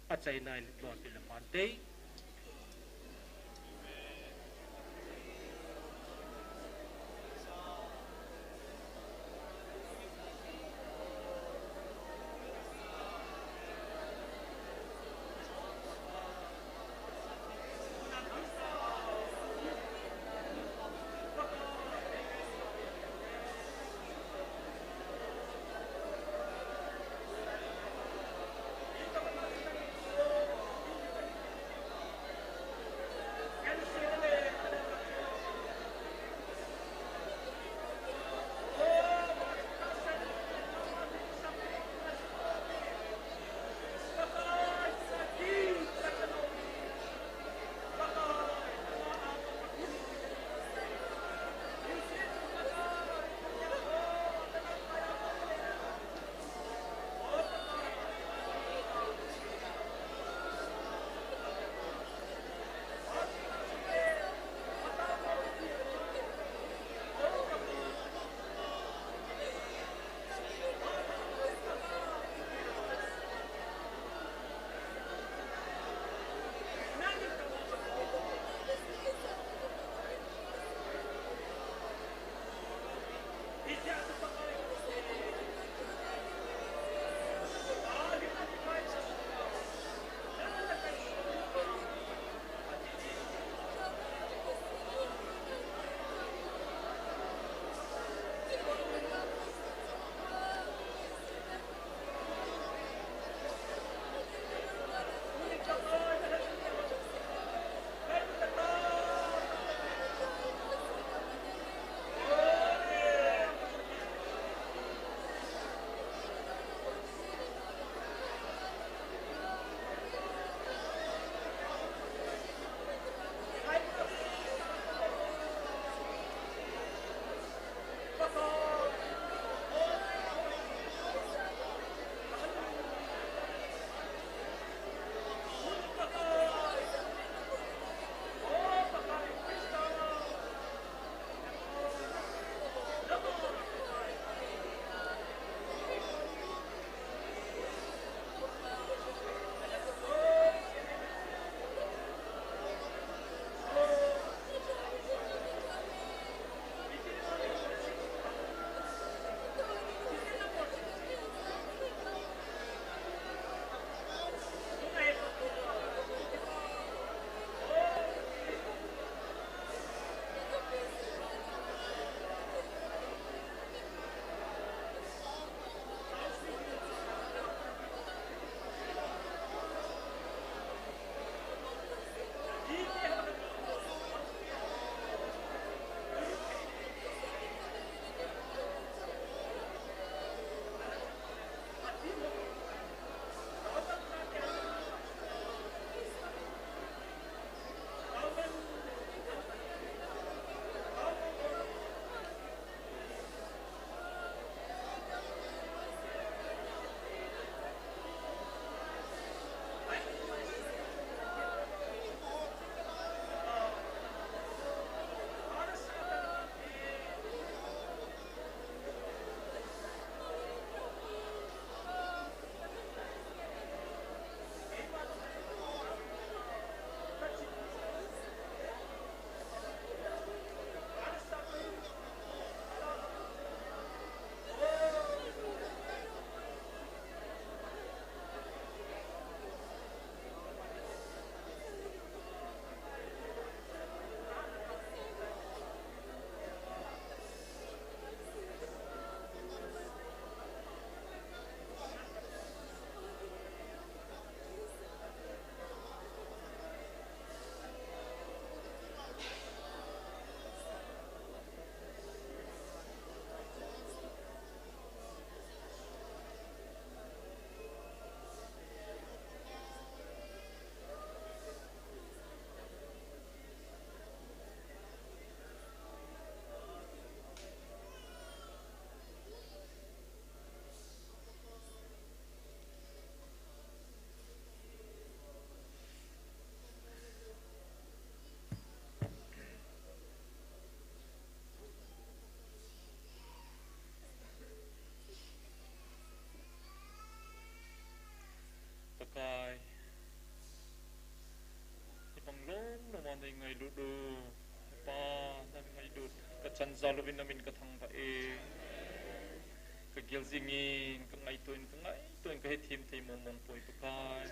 ปัจจัยนายดอนเป็นละพันเต ni ngai ludu pa nan ngai dut ka chanza lovin namin ka thang ba e ka gil zingin ka ngai toin ka hethim thei mong mong poi pakai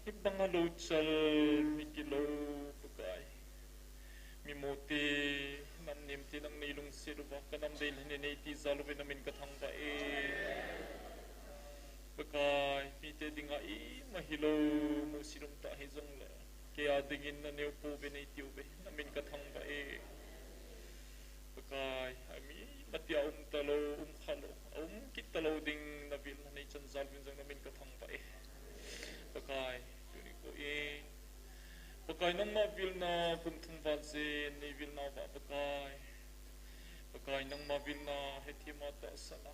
ibang lo chal mi kilo pakai mi moti nam nim ti nang nilung siruwa kanam dil ni nei ti zalovin namin ka thang ba e pakai mi te dinga i mahilo mo sirum ta hizong la kaya dingin na neo po benay tiube namin kathang ba e pakai ami matia talo khalo kitalo ding nabil na nay chanzal minjang namin kathang ba e pakai tuni ko e pakai nang mabil na kumthum valse nibil na ba pakai nang mabil na hetimata sana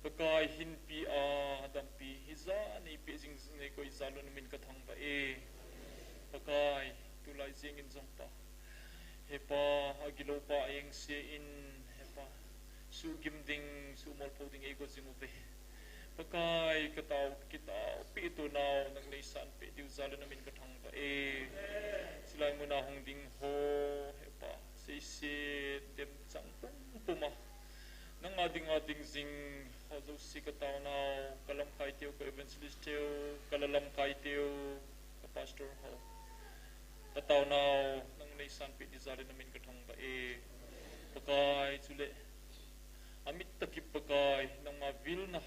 pakai hinpi a dampi hiza ni pejing ne ko izalo namin kathang ba e pakai tulai zingin zongpa hepa agilo pa yang se in hepa su gimding su mol poding ego zimuve pakai katau kita pi tu naw nang leisan pe diu zalo namin kathang ba e silai muna hong ding ho hepa se dem chang puma nang ading zing hozo si katau naw kalam kai teu ko evangelist teu kalalam kai teu ka pastor ho Taon now nang naisan pi dizari namin kathang ba e pakai chule amit takip pakai nang mavil na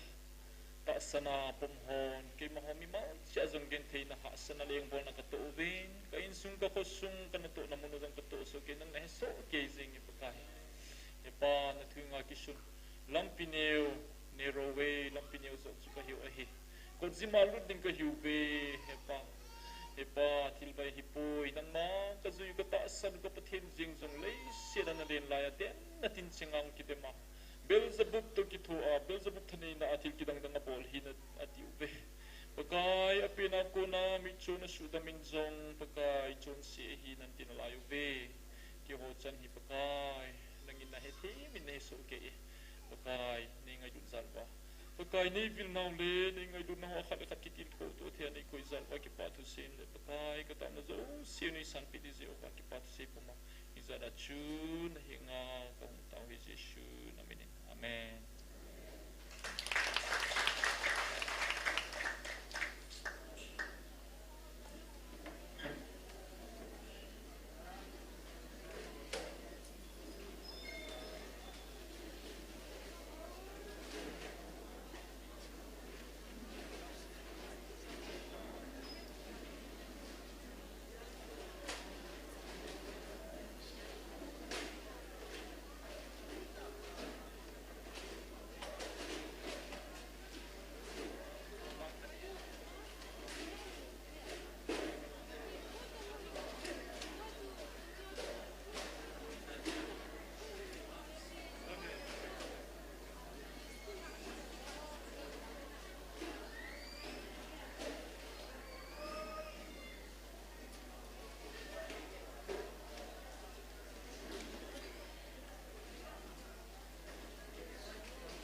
ta sana pomhon kay mahomi ma siya jong gen thei na ha sana leng bol na kato ubin kain sung ka kosung kanato na muno jang kato so ken nang naheso gazing pakai e pa na thunga kisun lampineo nerowe lampineo so ka hiu ahi ko zimalut ding ka hiu be hepa tilbai hipoi nang ma kazuy ka taasan ka pathin jing jong lei sira na den laya den na tin chingang kidema belzebub to kithoa belzebub thani na atil kidang dang bol hin ati ube pakai apina ko na micho na suda min jong pakai chon si hi nan tin layo be ki ho chan hi pakai nangin na hethi min ne so ke pakai ni ngai dun salwa pakai ni vil naw le ni ngai dun na khat khat kitil ko to the ni ko izal ba ki patu sin le pakai ka tam na zo si ni san pi di zeo ba ki patu se puma izada chun hinga ka taw hi jesu na minin amen